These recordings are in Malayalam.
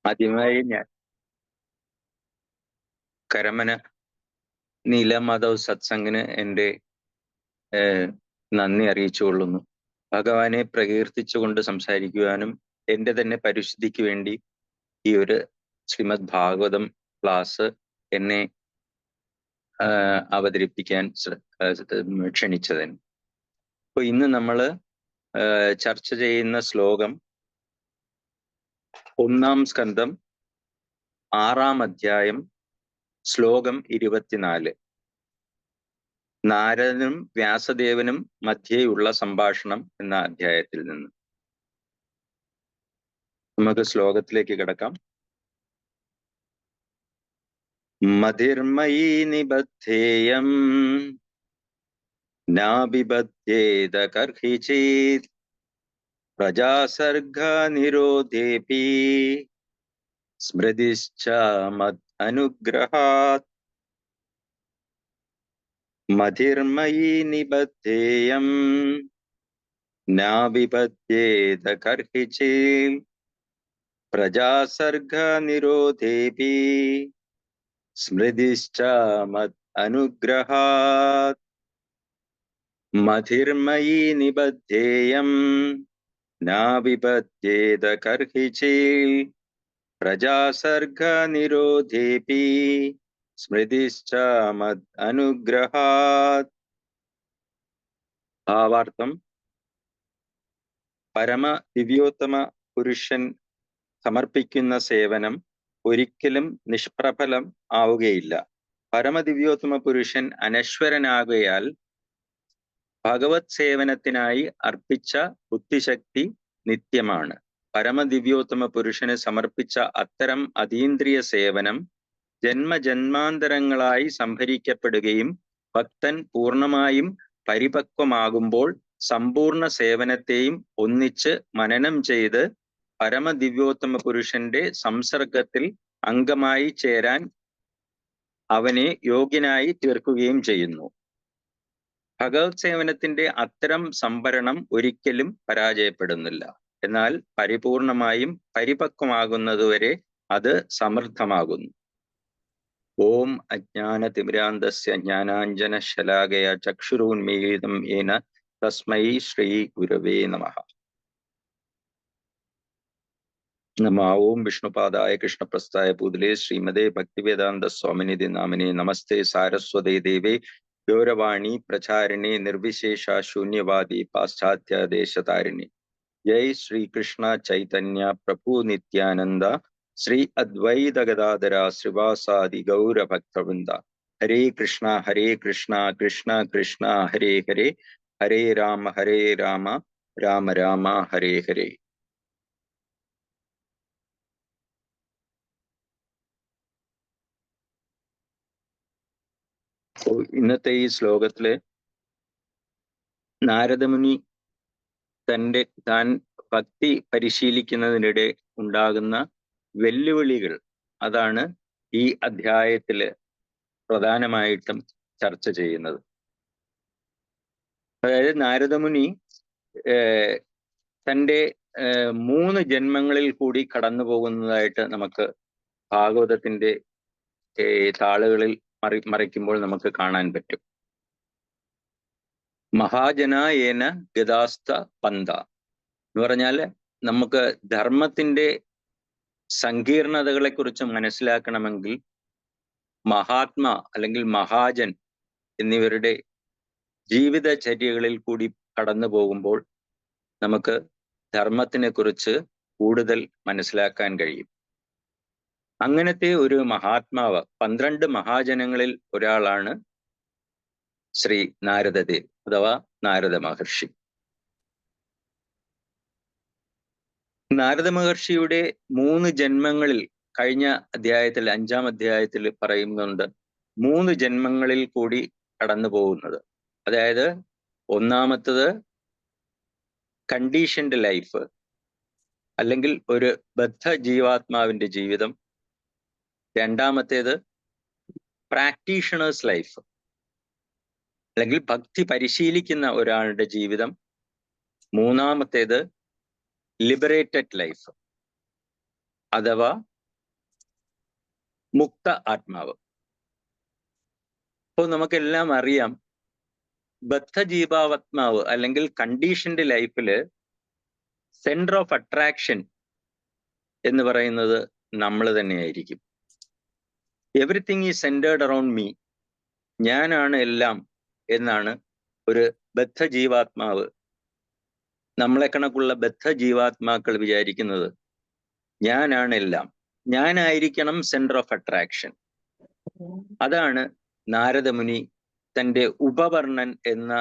ആദ്യമായി ഞാൻ കരമന നീലമാധവ് സത്സംഗിന് എൻ്റെ നന്ദി അറിയിച്ചുകൊള്ളുന്നു. ഭഗവാനെ പ്രകീർത്തിച്ചുകൊണ്ട് സംസാരിക്കുവാനും എൻ്റെ തന്നെ പരിശുദ്ധിക്ക് വേണ്ടി ഈ ഒരു ശ്രീമദ് ഭാഗവതം ക്ലാസ് എന്നെ അവതരിപ്പിക്കാൻ ക്ഷണിച്ചതിന്. അപ്പൊ ഇന്ന് നമ്മൾ ചർച്ച ചെയ്യുന്ന ശ്ലോകം 1-ാം സ്കന്ധം 6-ാം അധ്യായം ശ്ലോകം 24. നാരദനും വ്യാസദേവനും മധ്യേയുള്ള സംഭാഷണം എന്ന അധ്യായത്തിൽ നിന്ന് നമുക്ക് ശ്ലോകത്തിലേക്ക് കിടക്കാം. മതിർമയീ നിബദ്ധേയം നാബിബധ്യേത കർഹിചിത് പ്രജാസർഗ നിരോധേപി സ്മൃതിശ്ച മദ് അനുഗ്രഹാത്. മതിർമയീ നിബദ്ധേയം നാബിബധ്യേത കർഹിചിത് പ്രജാസർഗ നിരോധേപി സ്മൃതിശ്ച മദ് അനുഗ്രഹാത്. മതിർമയീ നിബദ്ധേയം നാവിബധ്യേത കർഹിചിത് പ്രജാസർഗ നിരോധേപി സ്മൃതിശ്ച മദ് അനുഗ്രഹാത്. ഭാവാർത്ഥം: പരമ ദിവ്യോത്തമ പുരുഷൻ സമർപ്പിക്കുന്ന സേവനം ഒരിക്കലും നിഷ്പ്രഫലം ആവുകയില്ല. പരമദിവ്യോത്തമ പുരുഷൻ അനശ്വരനാകയാൽ ഭഗവത് സേവനത്തിനായി അർപ്പിച്ച ബുദ്ധിശക്തി നിത്യമാണ്. പരമദിവ്യോത്തമ പുരുഷന് സമർപ്പിച്ച അത്തരം അതീന്ദ്രിയ സേവനം ജന്മജന്മാന്തരങ്ങളായി സംഭരിക്കപ്പെടുകയും ഭക്തൻ പൂർണ്ണമായും പരിപക്വമാകുമ്പോൾ സമ്പൂർണ്ണ സേവനത്തെയും ഒന്നിച്ച് മനനം ചെയ്ത് പരമദിവ്യോത്തമ പുരുഷന്റെ സംസർഗത്തിൽ അംഗമായി ചേരാൻ അവനെ യോഗ്യനായി തീർക്കുകയും ചെയ്യുന്നു. ഭഗവത് സേവനത്തിന്റെ അത്തരം സംഭരണം ഒരിക്കലും പരാജയപ്പെടുന്നില്ല. എന്നാൽ പരിപൂർണമായും പരിപക്വമാകുന്നതുവരെ അത് സമൃദ്ധമാകുന്നു. ഓം അജ്ഞാനതിമിരാന്തസ്യ ജ്ഞാനാഞ്ജന ശലാകയ ചക്ഷുരുന്മീലിതം യേന തസ്മൈ ശ്രീ ഗുരവേ നമഃ. നമോ ഓം വിഷ്ണുപാദായ കൃഷ്ണപ്രസ്ഥായ പൂതലേ ശ്രീമതേ ഭക്തിവേദാന്ത സ്വാമിനിധി നാമിനെ നമസ്തേ സാരസ്വതേ ദേവേ ഗൗരവാണി പ്രചാരിണി നിർവിശേഷ ശൂന്യവാദി പാശ്ചാത്യ ദേശതാരിണി. ജയ് ശ്രീകൃഷ്ണ ചൈതന്യ പ്രഭു നിത്യാനന്ദ ശ്രീ അദ്വൈത ഗദാധര ശ്രീവാസാദി ഗൗരഭക്തവൃന്ദ. ഹരേ കൃഷ്ണ കൃഷ്ണ കൃഷ്ണ ഹരേ ഹരേ, ഹരേ രാമ രാമ രാമ ഹരേ ഹരേ. ഇന്നത്തെ ഈ ശ്ലോകത്തില് നാരദമുനി താൻ ഭക്തി പരിശീലിക്കുന്നതിനിടെ ഉണ്ടാകുന്ന വെല്ലുവിളികൾ, അതാണ് ഈ അധ്യായത്തില് പ്രധാനമായിട്ടും ചർച്ച ചെയ്യുന്നത്. അതായത് നാരദമുനി തൻ്റെ 3 ജന്മങ്ങളിൽ കൂടി കടന്നു പോകുന്നതായിട്ട് നമുക്ക് ഭാഗവതത്തിന്റെ താളുകളിൽ മറിക്കുമ്പോൾ നമുക്ക് കാണാൻ പറ്റും. മഹാജനായേന ഗതാസ്ത പന്ത എന്ന് പറഞ്ഞാൽ നമുക്ക് ധർമ്മത്തിന്റെ സങ്കീർണതകളെ കുറിച്ച് മനസ്സിലാക്കണമെങ്കിൽ മഹാത്മാ അല്ലെങ്കിൽ മഹാജൻ എന്നിവരുടെ ജീവിതചര്യകളിൽ കൂടി കടന്നു പോകുമ്പോൾ നമുക്ക് ധർമ്മത്തിനെ കുറിച്ച് കൂടുതൽ മനസ്സിലാക്കാൻ കഴിയും. അങ്ങനത്തെ ഒരു മഹാത്മാവ് 12 മഹാജനങ്ങളിൽ ഒരാളാണ് ശ്രീ നാരദദേവ് അഥവാ നാരദ മഹർഷി. നാരദ മഹർഷിയുടെ 3 ജന്മങ്ങളിൽ കഴിഞ്ഞ അധ്യായത്തിൽ 5-ാം അധ്യായത്തിൽ പറയുന്നുണ്ട് 3 ജന്മങ്ങളിൽ കൂടി കടന്നു പോകുന്നത്. അതായത് ഒന്നാമത്തത് കണ്ടീഷൻഡ് ലൈഫ് അല്ലെങ്കിൽ ഒരു ബദ്ധ ജീവാത്മാവിന്റെ ജീവിതം. രണ്ടാമത്തേത് പ്രാക്ടീഷണേഴ്സ് ലൈഫ് അല്ലെങ്കിൽ ഭക്തി പരിശീലിക്കുന്ന ഒരാളുടെ ജീവിതം. മൂന്നാമത്തേത് ലിബറേറ്റഡ് ലൈഫ് അഥവാ മുക്ത ആത്മാവ്. അപ്പോൾ നമുക്കെല്ലാം അറിയാം, ബദ്ധജീവാത്മാവ് അല്ലെങ്കിൽ കണ്ടീഷൻഡ് ലൈഫില് സെന്റർ ഓഫ് അട്രാക്ഷൻ എന്ന് പറയുന്നത് നമ്മൾ തന്നെയായിരിക്കും. Everything is centered around me, ഞാനാണ് എല്ലാം എന്നാണ് ഒരു ബദ്ധജീവാത്മാവ്, നമ്മളെ കണക്കുള്ള ബദ്ധജീവാത്മാക്കൾ വിചാരിക്കുന്നത്. ഞാനാണ് എല്ലാം, ഞാനായിരിക്കണം സെന്റർ ഓഫ് അട്രാക്ഷൻ. അതാണ് നാരദമുനി തൻ്റെ ഉപവർണ്ണൻ എന്ന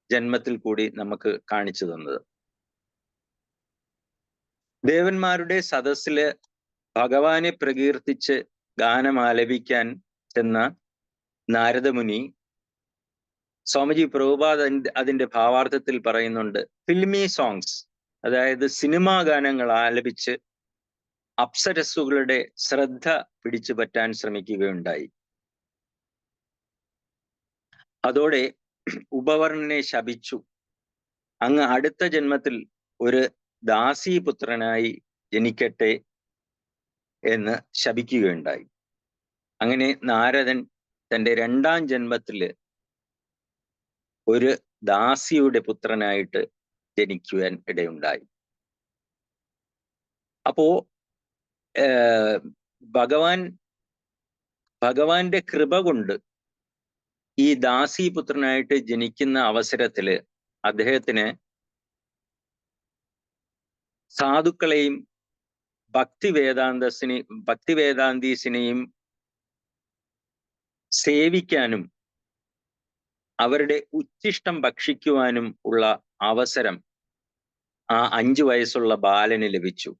ജന്മത്തിൽ കൂടി നമുക്ക് കാണിച്ചു തന്നത്. ദേവന്മാരുടെ സദസ്സില് ഭഗവാനെ പ്രകീർത്തിച്ച് ഗാനമാലപിക്കാൻ ചെന്ന നാരദമുനി, സ്വാമിജി പ്രഭുപാദ് അതിന്റെ ഭാവാർത്ഥത്തിൽ പറയുന്നുണ്ട്, ഫിൽമി സോങ്സ്, അതായത് സിനിമാ ഗാനങ്ങൾ ആലപിച്ച് അപ്സരസ്സുകളുടെ ശ്രദ്ധ പിടിച്ചു പറ്റാൻ ശ്രമിക്കുകയുണ്ടായി. അതോടെ ഉപവർണനെ ശപിച്ചു, അങ്ങ് അടുത്ത ജന്മത്തിൽ ഒരു ദാസീപുത്രനായി ജനിക്കട്ടെ എന്ന് ശപിക്കുകയുണ്ടായി. അങ്ങനെ നാരദൻ തൻ്റെ 2ാം ജന്മത്തില് ഒരു ദാസിയുടെ പുത്രനായിട്ട് ജനിക്കുവാൻ ഇടയുണ്ടായി. അപ്പോ ഭഗവാന്റെ കൃപ കൊണ്ട് ഈ ദാസീപുത്രനായിട്ട് ജനിക്കുന്ന അവസരത്തില് അദ്ദേഹത്തിന് സാധുക്കളെയും ഭക്തിവേദാന്തീസിനെയും സേവിക്കാനും അവരുടെ ഉച്ഛിഷ്ടം ഭക്ഷിക്കുവാനും ഉള്ള അവസരം ആ 5 വയസ്സുള്ള ബാലന് ലഭിച്ചു.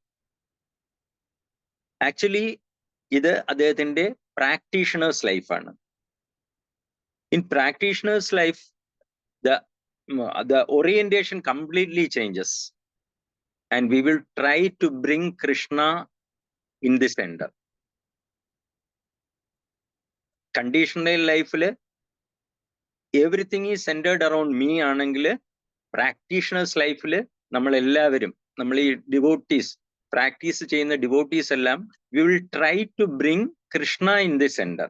ആക്ച്വലി ഇത് അദ്ദേഹത്തിന്റെ പ്രാക്ടീഷണേഴ്സ് ലൈഫാണ്. In practitioners life the orientation completely changes and we will try to bring Krishna in the center. Conditional ലൈഫില് everything is centered around me ആണെങ്കിൽ, പ്രാക്ടീഷണേഴ്സ് ലൈഫില് നമ്മളെല്ലാവരും, നമ്മൾ ഈ ഡിവോട്ടീസ് പ്രാക്ടീസ് ചെയ്യുന്ന ഡിവോട്ടീസ് എല്ലാം, we will try to bring Krishna in the center.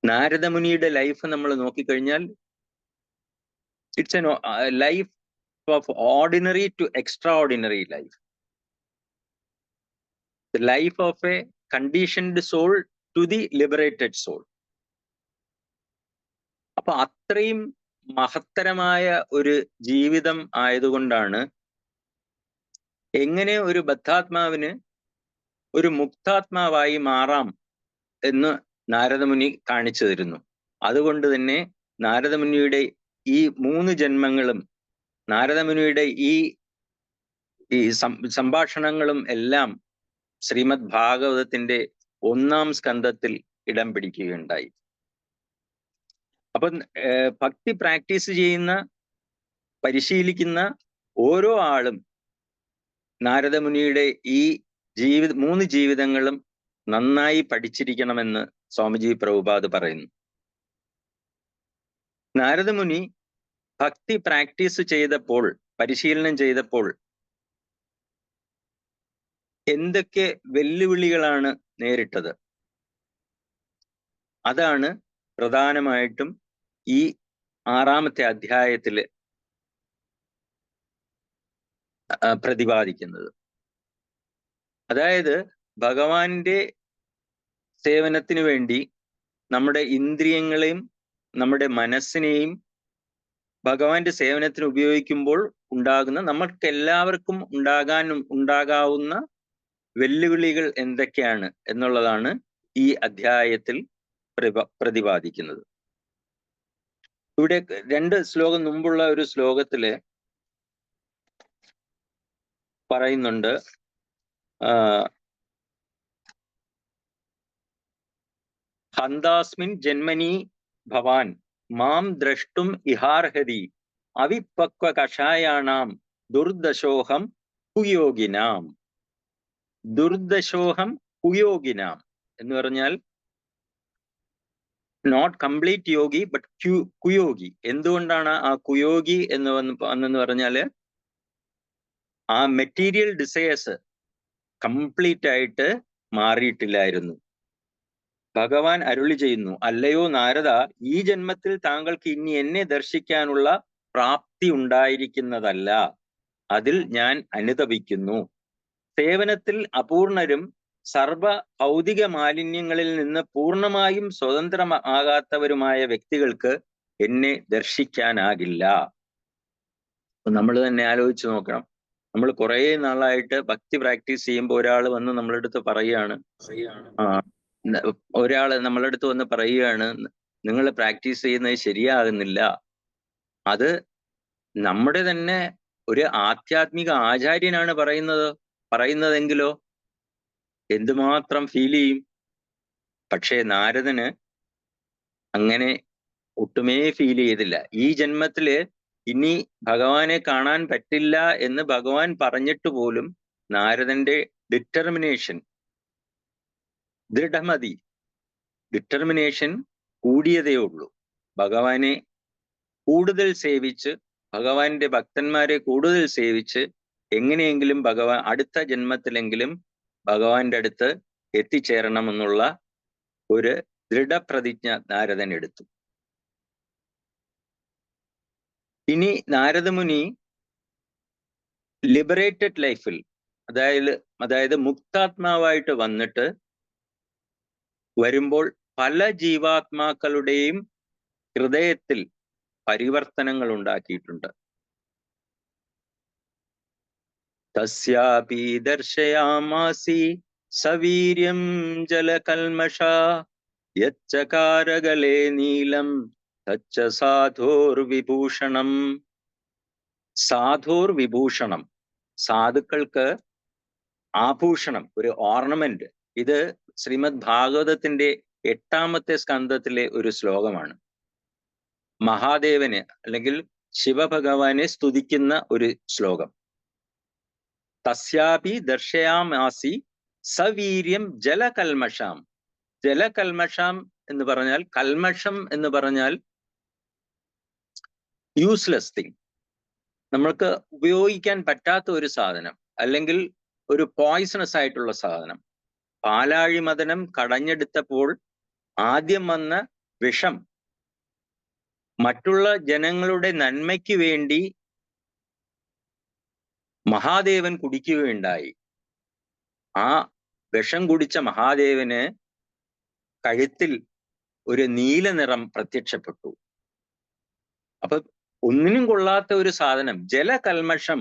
നാരദമുനിയുടെ ലൈഫ് നമ്മൾ നോക്കിക്കഴിഞ്ഞാൽ, it's an life of ordinary to extraordinary life, the life of a conditioned soul to the liberated soul. അപ്പൊ അത്രയും മഹത്തരമായ ഒരു ജീവിതം ആയതുകൊണ്ടാണ് എങ്ങനെ ഒരു ബദ്ധാത്മാവിന് ഒരു മുക്താത്മാവായി മാറാം എന്ന് നാരദമുനി കാണിച്ചു തരുന്നു. അതുകൊണ്ട് തന്നെ നാരദമുനിയുടെ ഈ 3 ജന്മങ്ങളും, നാരദമുനിയുടെ ഈ സംഭാഷണങ്ങളും എല്ലാം ശ്രീമദ് ഭാഗവതത്തിന്റെ 1-ാം സ്കന്ധത്തിൽ ഇടം പിടിക്കുകയുണ്ടായി. അപ്പൊ ഭക്തി പ്രാക്ടീസ് ചെയ്യുന്ന, പരിശീലിക്കുന്ന ഓരോ ആളും നാരദമുനിയുടെ ഈ 3 ജീവിതങ്ങളും നന്നായി പഠിച്ചിരിക്കണമെന്ന് സ്വാമിജി പ്രഭുപാദ് പറയുന്നു. നാരദമുനി ഭക്തി പ്രാക്ടീസ് ചെയ്തപ്പോൾ, പരിശീലനം ചെയ്തപ്പോൾ എന്തൊക്കെ വെല്ലുവിളികളാണ് നേരിട്ടത്? അതാണ് പ്രധാനമായിട്ടും ഈ 6-ാമത്തെ അധ്യായത്തിൽ പ്രതിപാദിക്കുന്നത്. അതായത് ഭഗവാന്റെ സേവനത്തിന് വേണ്ടി നമ്മുടെ ഇന്ദ്രിയങ്ങളെയും നമ്മുടെ മനസ്സിനെയും ഭഗവാന്റെ സേവനത്തിന് ഉപയോഗിക്കുമ്പോൾ ഉണ്ടാകുന്ന, നമ്മൾക്ക് എല്ലാവർക്കും ഉണ്ടാകാവുന്ന വെല്ലുവിളികൾ എന്തൊക്കെയാണ് എന്നുള്ളതാണ് ഈ അധ്യായത്തിൽ പ്രതിപാദിക്കുന്നത്. ഇവിടെ 2 ശ്ലോകം മുമ്പുള്ള ഒരു ശ്ലോകത്തില് പറയുന്നുണ്ട്, ഹന്താസ്മിൻ ജന്മനി ഭവാൻ മാം ദ്രഷ്ടും ഇഹാർഹതി അവിപക്വ കഷായാണാം ദുർദശോഹം കുയോഗിനാം. ദുർദശോഹം കുയോഗിനാം എന്ന് പറഞ്ഞാൽ നോട്ട് കംപ്ലീറ്റ് യോഗി ബട്ട് കുയോഗി. എന്തുകൊണ്ടാണ് ആ കുയോഗി എന്ന് പറഞ്ഞാല്, ആ മെറ്റീരിയൽ ഡിസയേഴ്സ്, കംപ്ലീറ്റ് ആയിട്ട് മാറിയിട്ടില്ലായിരുന്നു. ഭഗവാൻ അരുളി ചെയ്യുന്നു, അല്ലയോ നാരദ, ഈ ജന്മത്തിൽ താങ്കൾക്ക് ഇനി എന്നെ ദർശിക്കാനുള്ള പ്രാപ്തി ഉണ്ടായിരിക്കുന്നതല്ല. അതിൽ ഞാൻ അനുതപിക്കുന്നു. സേവനത്തിൽ അപൂർണരും സർവ ഭൗതിക മാലിന്യങ്ങളിൽ നിന്ന് പൂർണ്ണമായും സ്വതന്ത്രമാകാത്തവരുമായ വ്യക്തികൾക്ക് എന്നെ ദർശിക്കാനാകില്ല. നമ്മൾ തന്നെ ആലോചിച്ച് നോക്കണം. നമ്മൾ കുറേ നാളായിട്ട് ഭക്തി പ്രാക്ടീസ് ചെയ്യുമ്പോൾ ഒരാൾ വന്ന് നമ്മളുടെ അടുത്ത് പറയുകയാണ്, ഒരാൾ നമ്മളുടെ അടുത്ത് വന്ന് പറയുകയാണ്, നിങ്ങൾ പ്രാക്ടീസ് ചെയ്യുന്നത് ശരിയാകുന്നില്ല. അത് നമ്മുടെ തന്നെ ഒരു ആധ്യാത്മിക ആചാര്യനാണ് പറയുന്നതെങ്കിലോ എന്തുമാത്രം ഫീൽ ചെയ്യും. പക്ഷേ നാരദന് അങ്ങനെ ഒട്ടുമേ ഫീൽ ചെയ്തില്ല. ഈ ജന്മത്തില് ഇനി ഭഗവാനെ കാണാൻ പറ്റില്ല എന്ന് ഭഗവാൻ പറഞ്ഞിട്ട് പോലും നാരദന്റെ ഡിറ്റർമിനേഷൻ, ദൃഢമതി, ഡിറ്റർമിനേഷൻ കൂടിയതേ ഉള്ളൂ. ഭഗവാനെ കൂടുതൽ സേവിച്ച്, ഭഗവാന്റെ ഭക്തന്മാരെ കൂടുതൽ സേവിച്ച് എങ്ങനെയെങ്കിലും അടുത്ത ജന്മത്തിലെങ്കിലും ഭഗവാന്റെ അടുത്ത് എത്തിച്ചേരണമെന്നുള്ള ഒരു ദൃഢപ്രതിജ്ഞ നാരദൻ എടുത്തു. ഇനി നാരദമുനി ലിബറേറ്റഡ് ലൈഫിൽ, അതായത് മുക്താത്മാവായിട്ട് വന്നിട്ട് വരുമ്പോൾ പല ജീവാത്മാക്കളുടെയും ഹൃദയത്തിൽ പരിവർത്തനങ്ങൾ ഉണ്ടാക്കിയിട്ടുണ്ട്. തസ്യാപി ദർശയാമാസി സവീര്യം ജലകൽമഷ യച്ചകാരഗലേ നീലം തച്ച സാധോർവിഭൂഷണം. സാധോർവിഭൂഷണം, സാധുക്കൾക്ക് ആഭൂഷണം, ഒരു ഓർണമെന്റ്. ഇത് ശ്രീമദ് ഭാഗവതത്തിന്റെ 8ാമത്തെ സ്കന്ധത്തിലെ ഒരു ശ്ലോകമാണ്. മഹാദേവന് അല്ലെങ്കിൽ ശിവഭഗവാനെ സ്തുതിക്കുന്ന ഒരു ശ്ലോകം. തസ്യാപി ദർശയാമാസി സവീര്യം ജലകൽമഷാം. ജലകൽമഷാം എന്ന് പറഞ്ഞാൽ, കൽമഷം എന്ന് പറഞ്ഞാൽ യൂസ്ലെസ് തിങ്, നമ്മൾക്ക് ഉപയോഗിക്കാൻ പറ്റാത്ത ഒരു സാധനം, അല്ലെങ്കിൽ ഒരു പോയിസണസ് ആയിട്ടുള്ള സാധനം. പാലാഴി മദനം കടഞ്ഞെടുത്തപ്പോൾ ആദ്യം വന്ന വിഷം മറ്റുള്ള ജനങ്ങളുടെ നന്മയ്ക്ക് വേണ്ടി മഹാദേവൻ കുടിക്കുകയുണ്ടായി. ആ വിഷം കുടിച്ച മഹാദേവന് കഴുത്തിൽ ഒരു നീല നിറം പ്രത്യക്ഷപ്പെട്ടു. അപ്പൊ ഒന്നിനും കൊള്ളാത്ത ഒരു സാധനം, ജലകൽമഷം,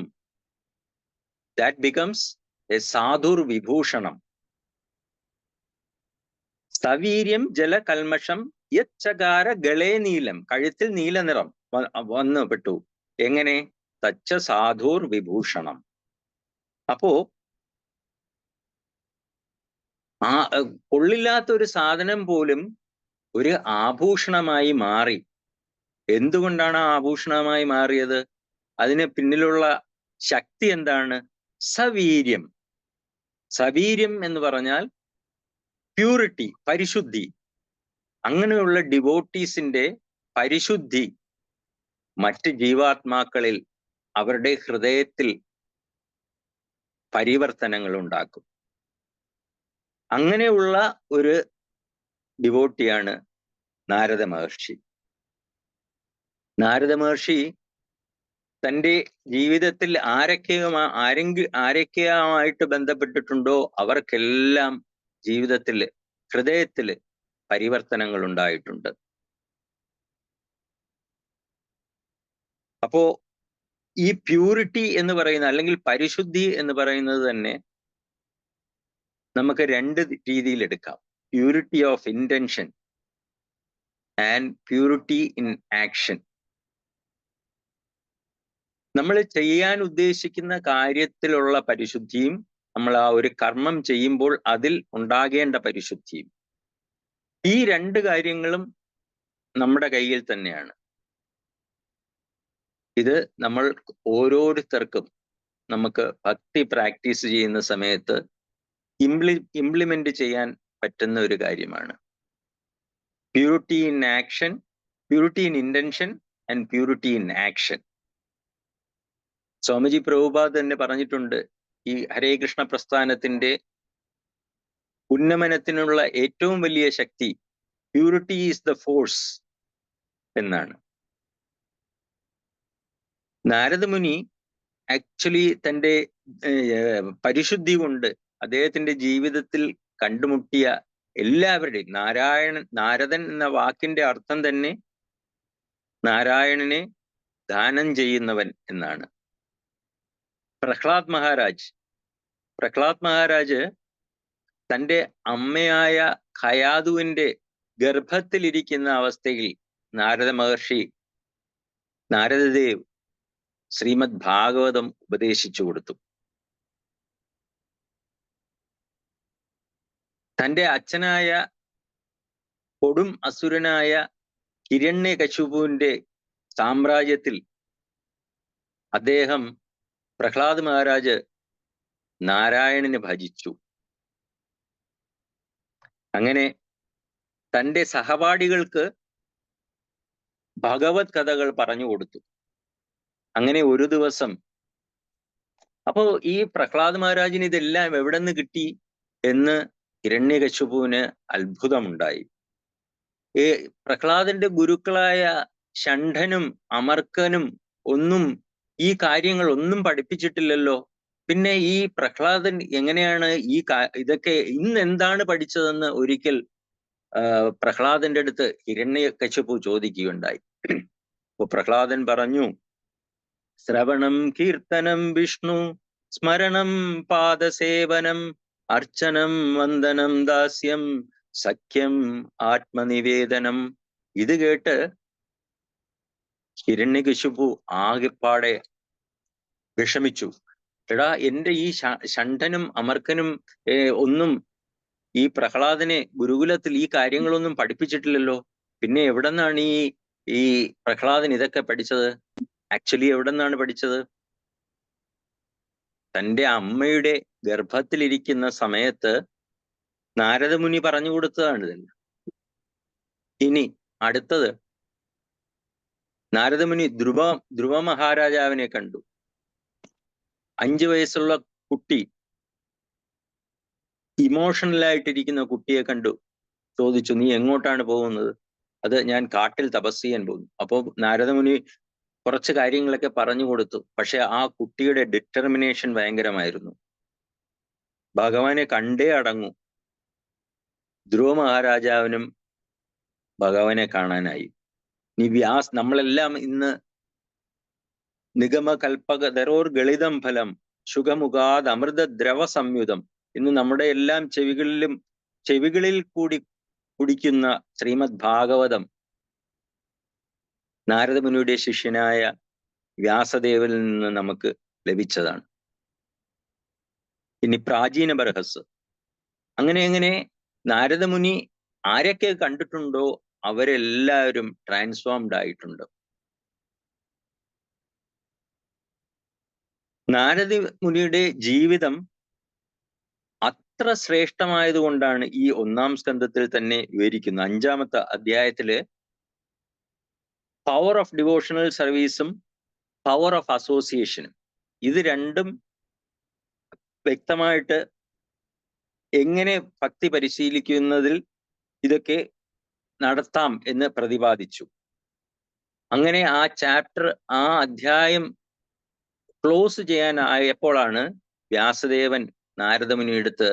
ദാറ്റ് ബിക്കംസ് എ സാധുർ വിഭൂഷണം. സവീര്യം ജലകൽമഷം യച്ചകാര ഗളേ നീലം, കഴുത്തിൽ നീല നിറം വന്നു പെട്ടു. എങ്ങനെ? തച്ച സാധുർ വിഭൂഷണം. അപ്പോ കൊള്ളില്ലാത്ത ഒരു സാധനം പോലും ഒരു ആഭൂഷണമായി മാറി. എന്തുകൊണ്ടാണ് ആ ആഭൂഷണമായി മാറിയത്? അതിന് പിന്നിലുള്ള ശക്തി എന്താണ്? സവീര്യം. സവീര്യം എന്ന് പറഞ്ഞാൽ പ്യൂരിറ്റി, പരിശുദ്ധി. അങ്ങനെയുള്ള ഡിവോട്ടീസിന്റെ പരിശുദ്ധി മറ്റ് ജീവാത്മാക്കളിൽ, അവരുടെ ഹൃദയത്തിൽ പരിവർത്തനങ്ങൾ ഉണ്ടാക്കും. അങ്ങനെയുള്ള ഒരു ഡിവോട്ടിയാണ് നാരദ മഹർഷി. നാരദ മഹർഷി തൻ്റെ ജീവിതത്തിൽ ആരൊക്കെയുമായിട്ട് ബന്ധപ്പെട്ടിട്ടുണ്ടോ അവർക്കെല്ലാം ജീവിതത്തിൽ, ഹൃദയത്തിൽ പരിവർത്തനങ്ങൾ ഉണ്ടായിട്ടുണ്ട്. അപ്പോ ഈ പ്യൂരിറ്റി എന്ന് പറയുന്ന, അല്ലെങ്കിൽ പരിശുദ്ധി എന്ന് പറയുന്നത് തന്നെ നമുക്ക് 2 രീതിയിൽ എടുക്കാം. Purity of intention and purity in action. നമ്മൾ ചെയ്യാൻ ഉദ്ദേശിക്കുന്ന കാര്യത്തിലുള്ള പരിശുദ്ധിയും, നമ്മൾ ആ ഒരു കർമ്മം ചെയ്യുമ്പോൾ അതിൽ ഉണ്ടാകേണ്ട പരിശുദ്ധിയും, ഈ 2 കാര്യങ്ങളും നമ്മുടെ കയ്യിൽ തന്നെയാണ്. ഇത് നമ്മൾ ഓരോരുത്തർക്കും നമുക്ക് ഭക്തി പ്രാക്ടീസ് ചെയ്യുന്ന സമയത്ത് ഇംപ്ലിമെന്റ് ചെയ്യാൻ പറ്റുന്ന ഒരു കാര്യമാണ്. Purity in action, purity in intention and purity in action. Swamiji Prabhupada തന്നെ പറഞ്ഞിട്ടുണ്ട്, ഈ ഹരേ കൃഷ്ണ പ്രസ്ഥാനത്തിന്റെ ഉന്നമനത്തിനുള്ള ഏറ്റവും വലിയ ശക്തി പ്യൂരിറ്റി ഈസ് ദ ഫോഴ്സ് എന്നാണ്. നാരദമുനി ആക്ച്വലി തൻ്റെ പരിശുദ്ധി കൊണ്ട് അദ്ദേഹത്തിന്റെ ജീവിതത്തിൽ കണ്ടുമുട്ടിയ എല്ലാവരുടെയും, നാരദൻ എന്ന വാക്കിന്റെ അർത്ഥം തന്നെ നാരായണനെ ദാനം ചെയ്യുന്നവൻ എന്നാണ്. പ്രഹ്ലാദ് മഹാരാജ് തൻ്റെ അമ്മയായ ഖയാതുവിന്റെ ഗർഭത്തിലിരിക്കുന്ന അവസ്ഥയിൽ നാരദദേവ് ശ്രീമദ് ഭാഗവതം ഉപദേശിച്ചു കൊടുത്തു. തൻ്റെ അച്ഛനായ കൊടും അസുരനായ ഹിരണ്യകശിപുവിന്റെ സാമ്രാജ്യത്തിൽ അദ്ദേഹം പ്രഹ്ലാദ് മഹാരാജ് നാരായണനെ ഭജിച്ചു. അങ്ങനെ തൻ്റെ സഹപാഠികൾക്ക് ഭഗവത് കഥകൾ പറഞ്ഞു കൊടുത്തു. അങ്ങനെ ഒരു ദിവസം, അപ്പോ ഈ പ്രഹ്ലാദ് മഹാരാജിന് ഇതെല്ലാം എവിടെ നിന്ന് കിട്ടി എന്ന് ഹിരണ്യകശിപുവിന് അത്ഭുതമുണ്ടായി. പ്രഹ്ലാദന്റെ ഗുരുക്കളായ ഷണ്ഡനും അമർക്കനും ഒന്നും ഈ കാര്യങ്ങൾ ഒന്നും പഠിപ്പിച്ചിട്ടില്ലല്ലോ. പിന്നെ ഈ പ്രഹ്ലാദൻ എങ്ങനെയാണ് ഇതൊക്കെ ഇന്ന് എന്താണ് പഠിച്ചതെന്ന് ഒരിക്കൽ പ്രഹ്ലാദന്റെ അടുത്ത് ഹിരണ്യകശിപു ചോദിക്കുകയുണ്ടായി. അപ്പൊ പ്രഹ്ലാദൻ പറഞ്ഞു, ശ്രവണം കീർത്തനം വിഷ്ണു സ്മരണം പാദസേവനം അർച്ചനം വന്ദനം ദാസ്യം സഖ്യം ആത്മനിവേദനം. ഇത് കേട്ട് ഹിരണ്യകശിപു ആകെപ്പാടെ വിഷമിച്ചു. എടാ, എൻ്റെ ഈ ഷണ്ഡനും അമർക്കനും ഒന്നും ഈ പ്രഹ്ലാദനെ ഗുരുകുലത്തിൽ ഈ കാര്യങ്ങളൊന്നും പഠിപ്പിച്ചിട്ടില്ലല്ലോ. പിന്നെ എവിടെ നിന്നാണ് ഈ പ്രഹ്ലാദൻ ഇതൊക്കെ പഠിച്ചത്? ആക്ച്വലി എവിടെ നിന്നാണ് പഠിച്ചത്? തൻ്റെ അമ്മയുടെ ഗർഭത്തിലിരിക്കുന്ന സമയത്ത് നാരദമുനി പറഞ്ഞു കൊടുത്തതാണ് ഇതെല്ലാം. ഇനി അടുത്തത്, നാരദമുനി ധ്രുവ മഹാരാജാവിനെ കണ്ടു. 5 വയസ്സുള്ള കുട്ടി, ഇമോഷണലായിട്ടിരിക്കുന്ന കുട്ടിയെ കണ്ടു. ചോദിച്ചു, നീ എങ്ങോട്ടാണ് പോകുന്നത്? അത് ഞാൻ കാട്ടിൽ തപസ് ചെയ്യാൻ പോകുന്നു. അപ്പോൾ നാരദമുനി കുറച്ച് കാര്യങ്ങളൊക്കെ പറഞ്ഞു കൊടുത്തു. പക്ഷെ ആ കുട്ടിയുടെ ഡിറ്റർമിനേഷൻ ഭയങ്കരമായിരുന്നു. ഭഗവാനെ കണ്ടേ അടങ്ങൂ. ധ്രുവ മഹാരാജാവിനും ഭഗവാനെ കാണാനായി. നമ്മളെല്ലാം ഇന്ന് നിഗമ കൽപ്പക ദരോർ ഗളിതം ഫലം ശുഖമുഖാത് അമൃത ദ്രവ സംയുതം, ഇന്ന് നമ്മുടെ എല്ലാം ചെവികളിൽ കൂടി കുടിക്കുന്ന ശ്രീമദ് ഭാഗവതം നാരദമുനിയുടെ ശിഷ്യനായ വ്യാസദേവനിൽ നിന്ന് നമുക്ക് ലഭിച്ചതാണ്. ഇനി പ്രാചീന ബർഹസ്. അങ്ങനെ നാരദമുനി ആരൊക്കെ കണ്ടിട്ടുണ്ടോ അവരെല്ലാവരും ട്രാൻസ്ഫോംഡ് ആയിട്ടുണ്ട്. നാരദമുനിയുടെ ജീവിതം അത്ര ശ്രേഷ്ഠമായതുകൊണ്ടാണ് ഈ 1-ാം സ്കന്ധത്തിൽ തന്നെ വിവരിക്കുന്നത്. 5-ാമത്തെ അധ്യായത്തില് പവർ ഓഫ് ഡിവോഷണൽ സർവീസും പവർ ഓഫ് അസോസിയേഷനും, ഇത് രണ്ടും വ്യക്തമായിട്ട് എങ്ങനെ ഭക്തി പരിശീലിക്കുന്നതിൽ ഇതൊക്കെ നടത്താം എന്ന് പ്രതിപാദിച്ചു. അങ്ങനെ ആ ചാപ്റ്റർ, ആ അധ്യായം ക്ലോസ് ചെയ്യാനായപ്പോഴാണ് വ്യാസദേവൻ നാരദമുനിയെടുത്ത്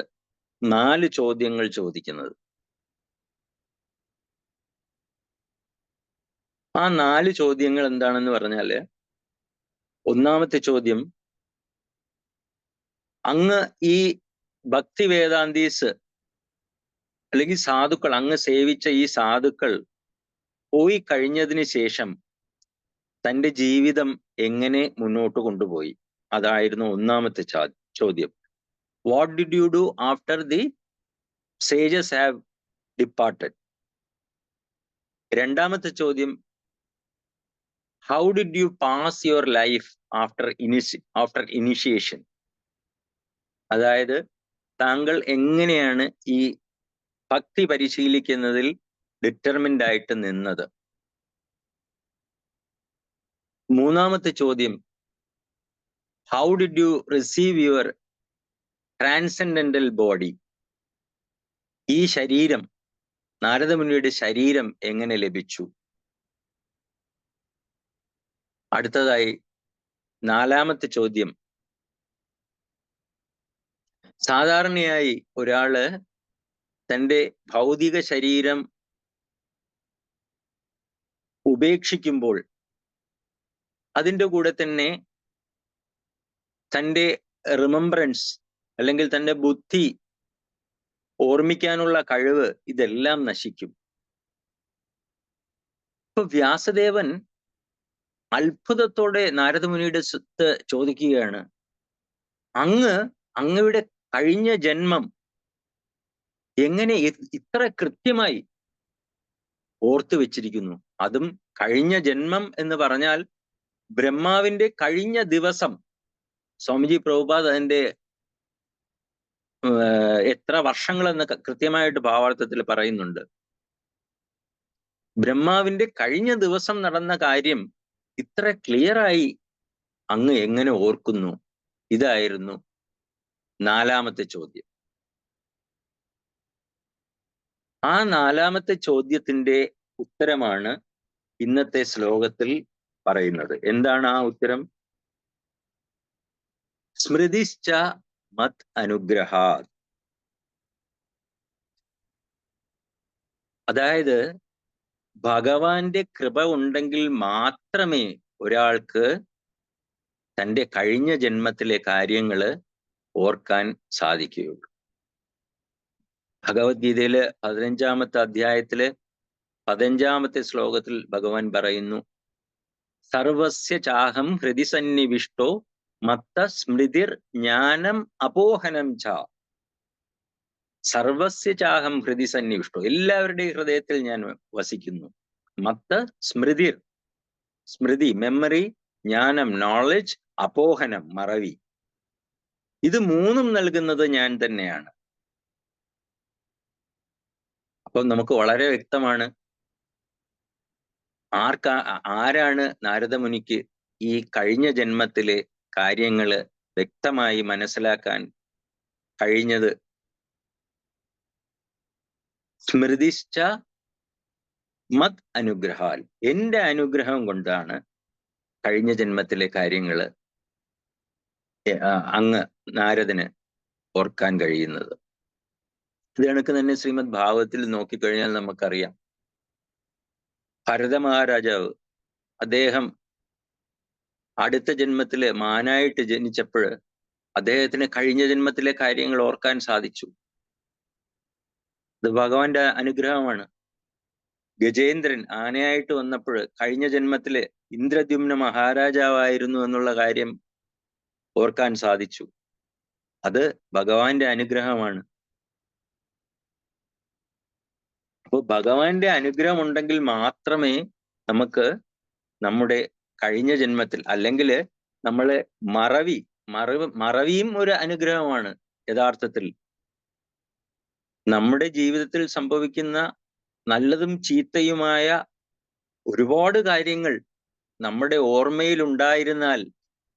4 ചോദ്യങ്ങൾ ചോദിക്കുന്നത്. ആ 4 ചോദ്യങ്ങൾ എന്താണെന്ന് പറഞ്ഞാല്, 1-ാമത്തെ ചോദ്യം, അങ്ങ് ഈ ഭക്തി വേദാന്തീസ് അല്ലെങ്കിൽ സാധുക്കൾ, അങ്ങ് സേവിച്ച ഈ സാധുക്കൾ പോയി കഴിഞ്ഞതിന് ശേഷം തൻ്റെ ജീവിതം എങ്ങനെ മുന്നോട്ട് കൊണ്ടുപോയി? അതായിരുന്നു 1-ാമത്തെ ചോദ്യം. What did you do after the sages have departed? 2-ാമത്തെ ചോദ്യം, how did you pass your life after initiation? അതായത് താങ്കൾ എങ്ങനെയാണ് ഈ ഭക്തി പരിശീലിക്കുന്നതിൽ ഡിറ്റർമിൻഡ് ആയിട്ട് നിന്നത്? 3-ാമത്തെ ചോദ്യം, how did U receive your transcendental body, ഈ ശരീരം, നാരദമുനിയുടെ ശരീരം എങ്ങനെ ലഭിച്ചു? അടുത്തതായി 4-ാമത്തെ ചോദ്യം. സാധാരണയായി ഒരാള് തൻ്റെ ഭൗതിക ശരീരം ഉപേക്ഷിക്കുമ്പോൾ അതിൻ്റെ കൂടെ തന്നെ തൻ്റെ റിമംബ്രൻസ് അല്ലെങ്കിൽ തൻ്റെ ബുദ്ധി, ഓർമ്മിക്കാനുള്ള കഴിവ്, ഇതെല്ലാം നശിക്കും. ഇപ്പൊ വ്യാസദേവൻ അത്ഭുതത്തോടെ നാരദമുനിയുടെ ചോദിക്കുകയാണ്, അങ്ങയുടെ കഴിഞ്ഞ ജന്മം എങ്ങനെ ഇത്ര കൃത്യമായി ഓർത്തു വെച്ചിരിക്കുന്നു? അതും കഴിഞ്ഞ ജന്മം എന്ന് പറഞ്ഞാൽ ബ്രഹ്മാവിന്റെ കഴിഞ്ഞ ദിവസം. സ്വാമിജി പ്രഭുപാദ് അതിന്റെ എത്ര വർഷങ്ങളെന്ന് കൃത്യമായിട്ട് ഭാവാർത്ഥത്തിൽ പറയുന്നുണ്ട്. ബ്രഹ്മാവിന്റെ കഴിഞ്ഞ ദിവസം നടന്ന കാര്യം ഇത്ര ക്ലിയറായി അങ്ങ് എങ്ങനെ ഓർക്കുന്നു? ഇതായിരുന്നു 4-ാമത്തെ ചോദ്യം. ആ 4-ാമത്തെ ചോദ്യത്തിന്റെ ഉത്തരമാണ് ഇന്നത്തെ ശ്ലോകത്തിൽ പറയുന്നത്. എന്താണ് ആ ഉത്തരം? സ്മൃതിശ്ച മത് അനുഗ്രഹാത്. അതായത് ഭഗവാന്റെ കൃപ ഉണ്ടെങ്കിൽ മാത്രമേ ഒരാൾക്ക് തൻ്റെ കഴിഞ്ഞ ജന്മത്തിലെ കാര്യങ്ങൾ ഓർക്കാൻ സാധിക്കുകയുള്ളൂ. ഭഗവത്ഗീതയില് 15-ാമത്തെ അധ്യായത്തില് 15-ാമത്തെ ശ്ലോകത്തിൽ ഭഗവാൻ പറയുന്നു, സർവസ്യ ചാഹം ഹൃദി സന്നിവിഷ്ടോ മത്ത സ്മൃതിർ ജ്ഞാനം അപോഹനം ച. സർവസ്യ ചാഹം ഹൃദി സന്നിവിഷ്ടോ, എല്ലാവരുടെയും ഹൃദയത്തിൽ ഞാൻ വസിക്കുന്നു. മത്ത സ്മൃതിർ, സ്മൃതി മെമ്മറി, ജ്ഞാനം നോളജ്, അപോഹനം മറവി, ഇത് മൂന്നും നൽകുന്നത് ഞാൻ തന്നെയാണ്. അപ്പം നമുക്ക് വളരെ വ്യക്തമാണ് ആരാണ് നാരദമുനിക്ക് ഈ കഴിഞ്ഞ ജന്മത്തിലെ കാര്യങ്ങള് വ്യക്തമായി മനസ്സിലാക്കാൻ കഴിഞ്ഞത്. സ്മൃതിശ്ച മത് അനുഗ്രഹാൽ, എൻ്റെ അനുഗ്രഹം കൊണ്ടാണ് കഴിഞ്ഞ ജന്മത്തിലെ കാര്യങ്ങള് അങ്ങ് നാരദന് ഓർക്കാൻ കഴിയുന്നത്. ഇത് കണക്ക് തന്നെ ശ്രീമദ് ഭാഗവതത്തിൽ നോക്കിക്കഴിഞ്ഞാൽ നമുക്കറിയാം, ഭരത മഹാരാജാവ് അദ്ദേഹം അടുത്ത ജന്മത്തില് മാനായിട്ട് ജനിച്ചപ്പോൾ അദ്ദേഹത്തിന് കഴിഞ്ഞ ജന്മത്തിലെ കാര്യങ്ങൾ ഓർക്കാൻ സാധിച്ചു. ഇത് ഭഗവാന്റെ അനുഗ്രഹമാണ്. ഗജേന്ദ്രൻ ആനയായിട്ട് വന്നപ്പോൾ കഴിഞ്ഞ ജന്മത്തില് ഇന്ദ്രദ്യുമ്ന മഹാരാജാവായിരുന്നു എന്നുള്ള കാര്യം ഓർക്കാൻ സാധിച്ചു. അത് ഭഗവാന്റെ അനുഗ്രഹമാണ്. അപ്പോൾ ഭഗവാന്റെ അനുഗ്രഹം ഉണ്ടെങ്കിൽ മാത്രമേ നമുക്ക് നമ്മുടെ കഴിഞ്ഞ ജന്മത്തിൽ, അല്ലെങ്കിൽ നമ്മള് മറവിയും ഒരു അനുഗ്രഹമാണ്. യഥാർത്ഥത്തിൽ നമ്മുടെ ജീവിതത്തിൽ സംഭവിക്കുന്ന നല്ലതും ചീത്തയുമായ ഒരുപാട് കാര്യങ്ങൾ നമ്മുടെ ഓർമ്മയിൽ ഉണ്ടായിരുന്നാൽ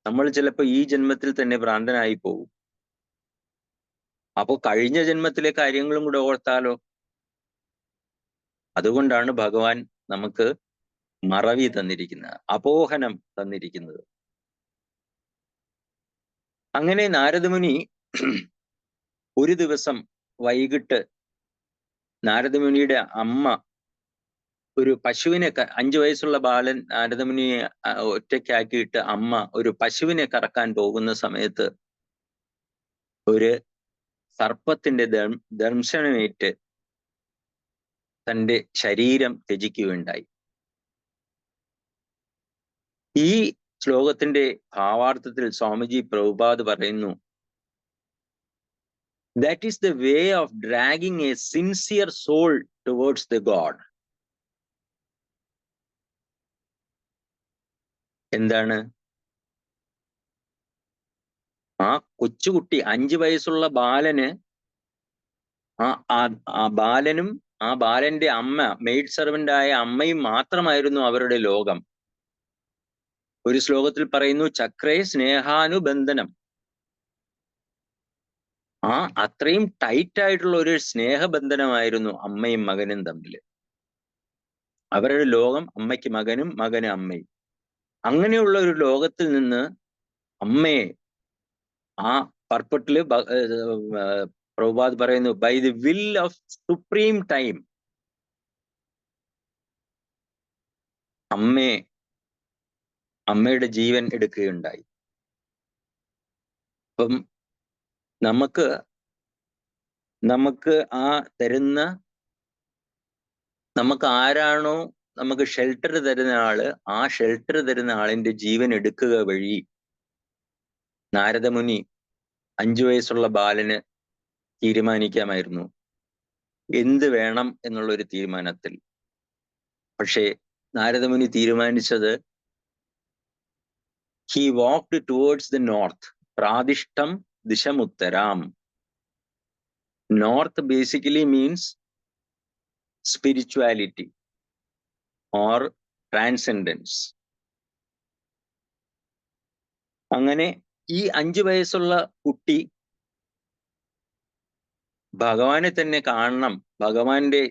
നമ്മൾ ചിലപ്പോൾ ഈ ജന്മത്തിൽ തന്നെ ഭ്രാന്തനായി പോകും. അപ്പോൾ കഴിഞ്ഞ ജന്മത്തിലെ കാര്യങ്ങളും കൂടെ ഓർത്താലോ? അതുകൊണ്ടാണ് ഭഗവാൻ നമുക്ക് മറവി തന്നിരിക്കുന്നത്, അപോഹനം തന്നിരിക്കുന്നത്. അങ്ങനെ നാരദമുനി ഒരു ദിവസം വൈകിട്ട് നാരദമുനിയുടെ അമ്മ ഒരു പശുവിനെ, 5 വയസ്സുള്ള ബാലൻ നാരദമുനിയെ ഒറ്റയ്ക്കാക്കിയിട്ട് അമ്മ ഒരു പശുവിനെ കറക്കാൻ പോകുന്ന സമയത്ത് ഒരു സർപ്പത്തിന്റെ ദംശനമേറ്റ് തൻ്റെ ശരീരം ത്യജിക്കുകയുണ്ടായി. ഈ ശ്ലോകത്തിന്റെ ഭാവാർത്ഥത്തിൽ സ്വാമിജി പ്രഭുപാദ് പറയുന്നു, that is the way of dragging a sincere soul towards the God. എന്താണ്? ആ കൊച്ചുകുട്ടി, 5 വയസ്സുള്ള ബാലന്, ആ ബാലനും ആ ബാലന്റെ അമ്മ, മെയ്ഡ് സെർവന്റായ അമ്മയും മാത്രമായിരുന്നു അവരുടെ ലോകം. ഒരു ശ്ലോകത്തിൽ പറയുന്നു, ചക്രേ സ്നേഹാനുബന്ധനം. അത്രയും ടൈറ്റ് ആയിട്ടുള്ള ഒരു സ്നേഹബന്ധനമായിരുന്നു അമ്മയും മകനും തമ്മിൽ. അവരുടെ ലോകം അമ്മയ്ക്ക് മകനും, മകന് അമ്മയും. അങ്ങനെയുള്ള ഒരു ലോകത്തിൽ നിന്ന് അമ്മയെ പർപ്പട്ടില് പ്രഭുപാദ് പറയുന്നു, by the will of supreme time അമ്മയുടെ ജീവൻ എടുക്കുകയുണ്ടായി. അപ്പം നമുക്ക് തരുന്ന, നമുക്ക് ആരാണോ നമുക്ക് ഷെൽട്ടർ തരുന്ന ആള്, ആ ഷെൽട്ടർ തരുന്ന ആളിന്റെ ജീവൻ എടുക്കുക വഴി നാരദമുനി 5 വയസ്സുള്ള ബാലന് തീരുമാനിക്കാമായിരുന്നു എന്ത് വേണം എന്നുള്ളൊരു തീരുമാനത്തിൽ. പക്ഷേ നാരദമുനി തീരുമാനിച്ചത്, he walked towards the north, പ്രാദിഷ്ടം ദിശമുത്തരാം. North basically means spirituality or transcendence. അങ്ങനെ ഈ 5 വയസ്സുള്ള കുട്ടി ഭഗവാനെ തന്നെ കാണണം, ഭഗവാന്റെ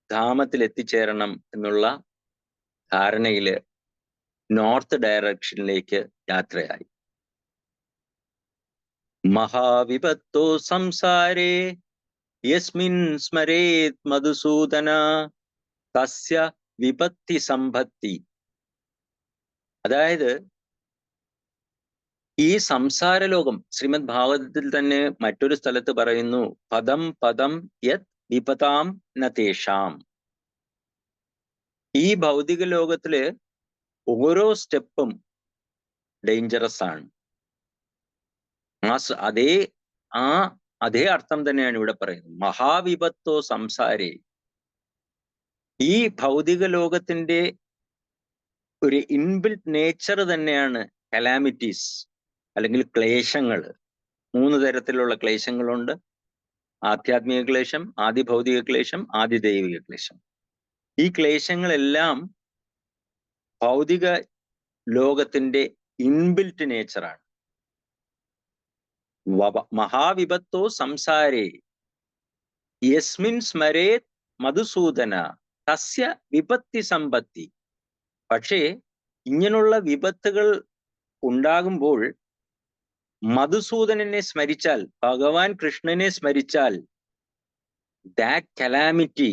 ധാമത്തിൽ എത്തിച്ചേരണം എന്നുള്ള ധാരണയില് നോർത്ത് ഡയറക്ഷനിലേക്ക് യാത്രയായി. മഹാവിപത്തോ സംസാരേ യസ്മിൻ സ്മരേത് മധുസൂദന തസ്യ വിപത്തി സമ്പത്തി. അതായത് ഈ സംസാരലോകം, ശ്രീമദ് ഭാഗവതത്തിൽ തന്നെ മറ്റൊരു സ്ഥലത്ത് പറയുന്നു, പദം പദം യത് വിപതാം നതേഷാം. ഈ ഭൗതിക ലോകത്തില് ഓരോ സ്റ്റെപ്പും ഡേഞ്ചറസ് ആണ്. അതേ അർത്ഥം തന്നെയാണ് ഇവിടെ പറയുന്നത്. മഹാവിപത്തോ സംസാരേ, ഈ ഭൗതിക ലോകത്തിന്റെ ഒരു ഇൻബിൽറ്റ് നേച്ചർ തന്നെയാണ് കലാമിറ്റീസ് അല്ലെങ്കിൽ ക്ലേശങ്ങൾ. 3 തരത്തിലുള്ള ക്ലേശങ്ങളുണ്ട്. ആധ്യാത്മിക ക്ലേശം, ആദിഭൗതിക ക്ലേശം, ആദിദൈവിക ക്ലേശം. ഈ ക്ലേശങ്ങളെല്ലാം ഭൗതിക ലോകത്തിന്റെ ഇൻബിൽറ്റ് നേച്ചറാണ്. മഹാവിപത്തോ സംസാരേ യസ്മിൻ സ്മരേത് മധുസൂദന തസ്യ വിപത്തി സമ്പത്തി. പക്ഷേ ഇങ്ങനെയുള്ള വിപത്തുകൾ ഉണ്ടാകുമ്പോൾ മധുസൂദനനെ സ്മരിച്ചാൽ, ഭഗവാൻ കൃഷ്ണനെ സ്മരിച്ചാൽ, that calamity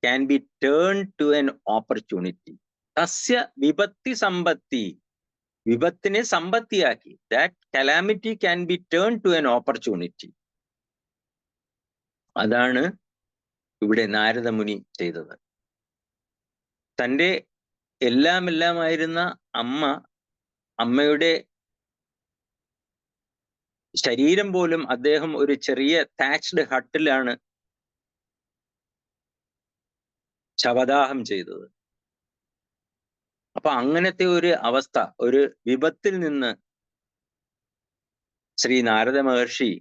can be turn to an opportunity. തസ്യ വിപത്തി സമ്പത്തി, വിപത്തിനെ സമ്പത്തിയാക്കി. That calamity can be turn to an opportunity. അതാണ് ഇവിടെ നാരദമുനി ചെയ്തത്. തൻ്റെ എല്ലാമായിരുന്ന അമ്മയുടെ ശരീരം പോലും അദ്ദേഹം ഒരു ചെറിയ താച്ച്ഡ് ഹട്ടിലാണ് ശവദാഹം ചെയ്തത്. അപ്പൊ അങ്ങനത്തെ ഒരു അവസ്ഥ, ഒരു വിപത്തിൽ നിന്ന് ശ്രീ നാരദ മഹർഷി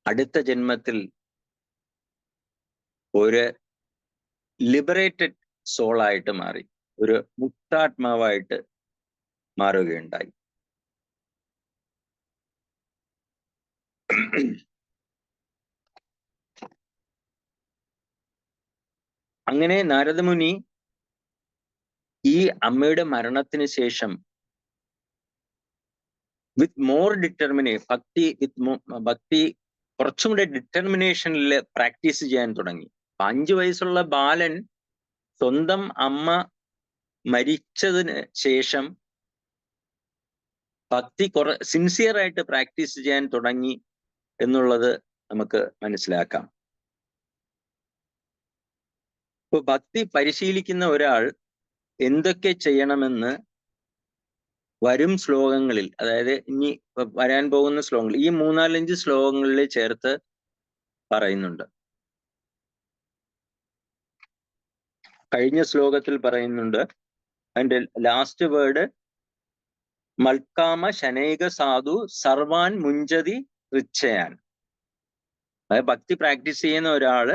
അടുത്ത ജന്മത്തിൽ ഒരു ലിബറേറ്റഡ് സോളായിട്ട് മാറി, ഒരു മുക്താത്മാവായിട്ട് മാറുകയുണ്ടായി. അങ്ങനെ നാരദമുനി ഈ അമ്മയുടെ മരണത്തിന് ശേഷം വിത്ത് മോർ ഭക്തി കുറച്ചും കൂടെ ഡിറ്റർമിനേഷനിൽ പ്രാക്ടീസ് ചെയ്യാൻ തുടങ്ങി. 5 വയസ്സുള്ള ബാലൻ സ്വന്തം അമ്മ മരിച്ചതിന് ശേഷം ഭക്തി സിൻസിയർ ആയിട്ട് പ്രാക്ടീസ് ചെയ്യാൻ തുടങ്ങി എന്നുള്ളത് നമുക്ക് മനസ്സിലാക്കാം. ഇപ്പൊ ഭക്തി പരിശീലിക്കുന്ന ഒരാൾ എന്തൊക്കെ ചെയ്യണമെന്ന് വരും ശ്ലോകങ്ങളിൽ, അതായത് ഇനി വരാൻ പോകുന്ന ശ്ലോകങ്ങൾ, ഈ 3-4-5 ശ്ലോകങ്ങളിൽ ചേർത്ത് പറയുന്നുണ്ട്. കഴിഞ്ഞ ശ്ലോകത്തിൽ പറയുന്നുണ്ട്, അതിന്റെ ലാസ്റ്റ് വേർഡ് മൽക്കാമ ശനൈക സാധു സർവാൻ മുഞ്ചതി ഋച്ഛയാൻ. അതായത് ഭക്തി പ്രാക്ടീസ് ചെയ്യുന്ന ഒരാള്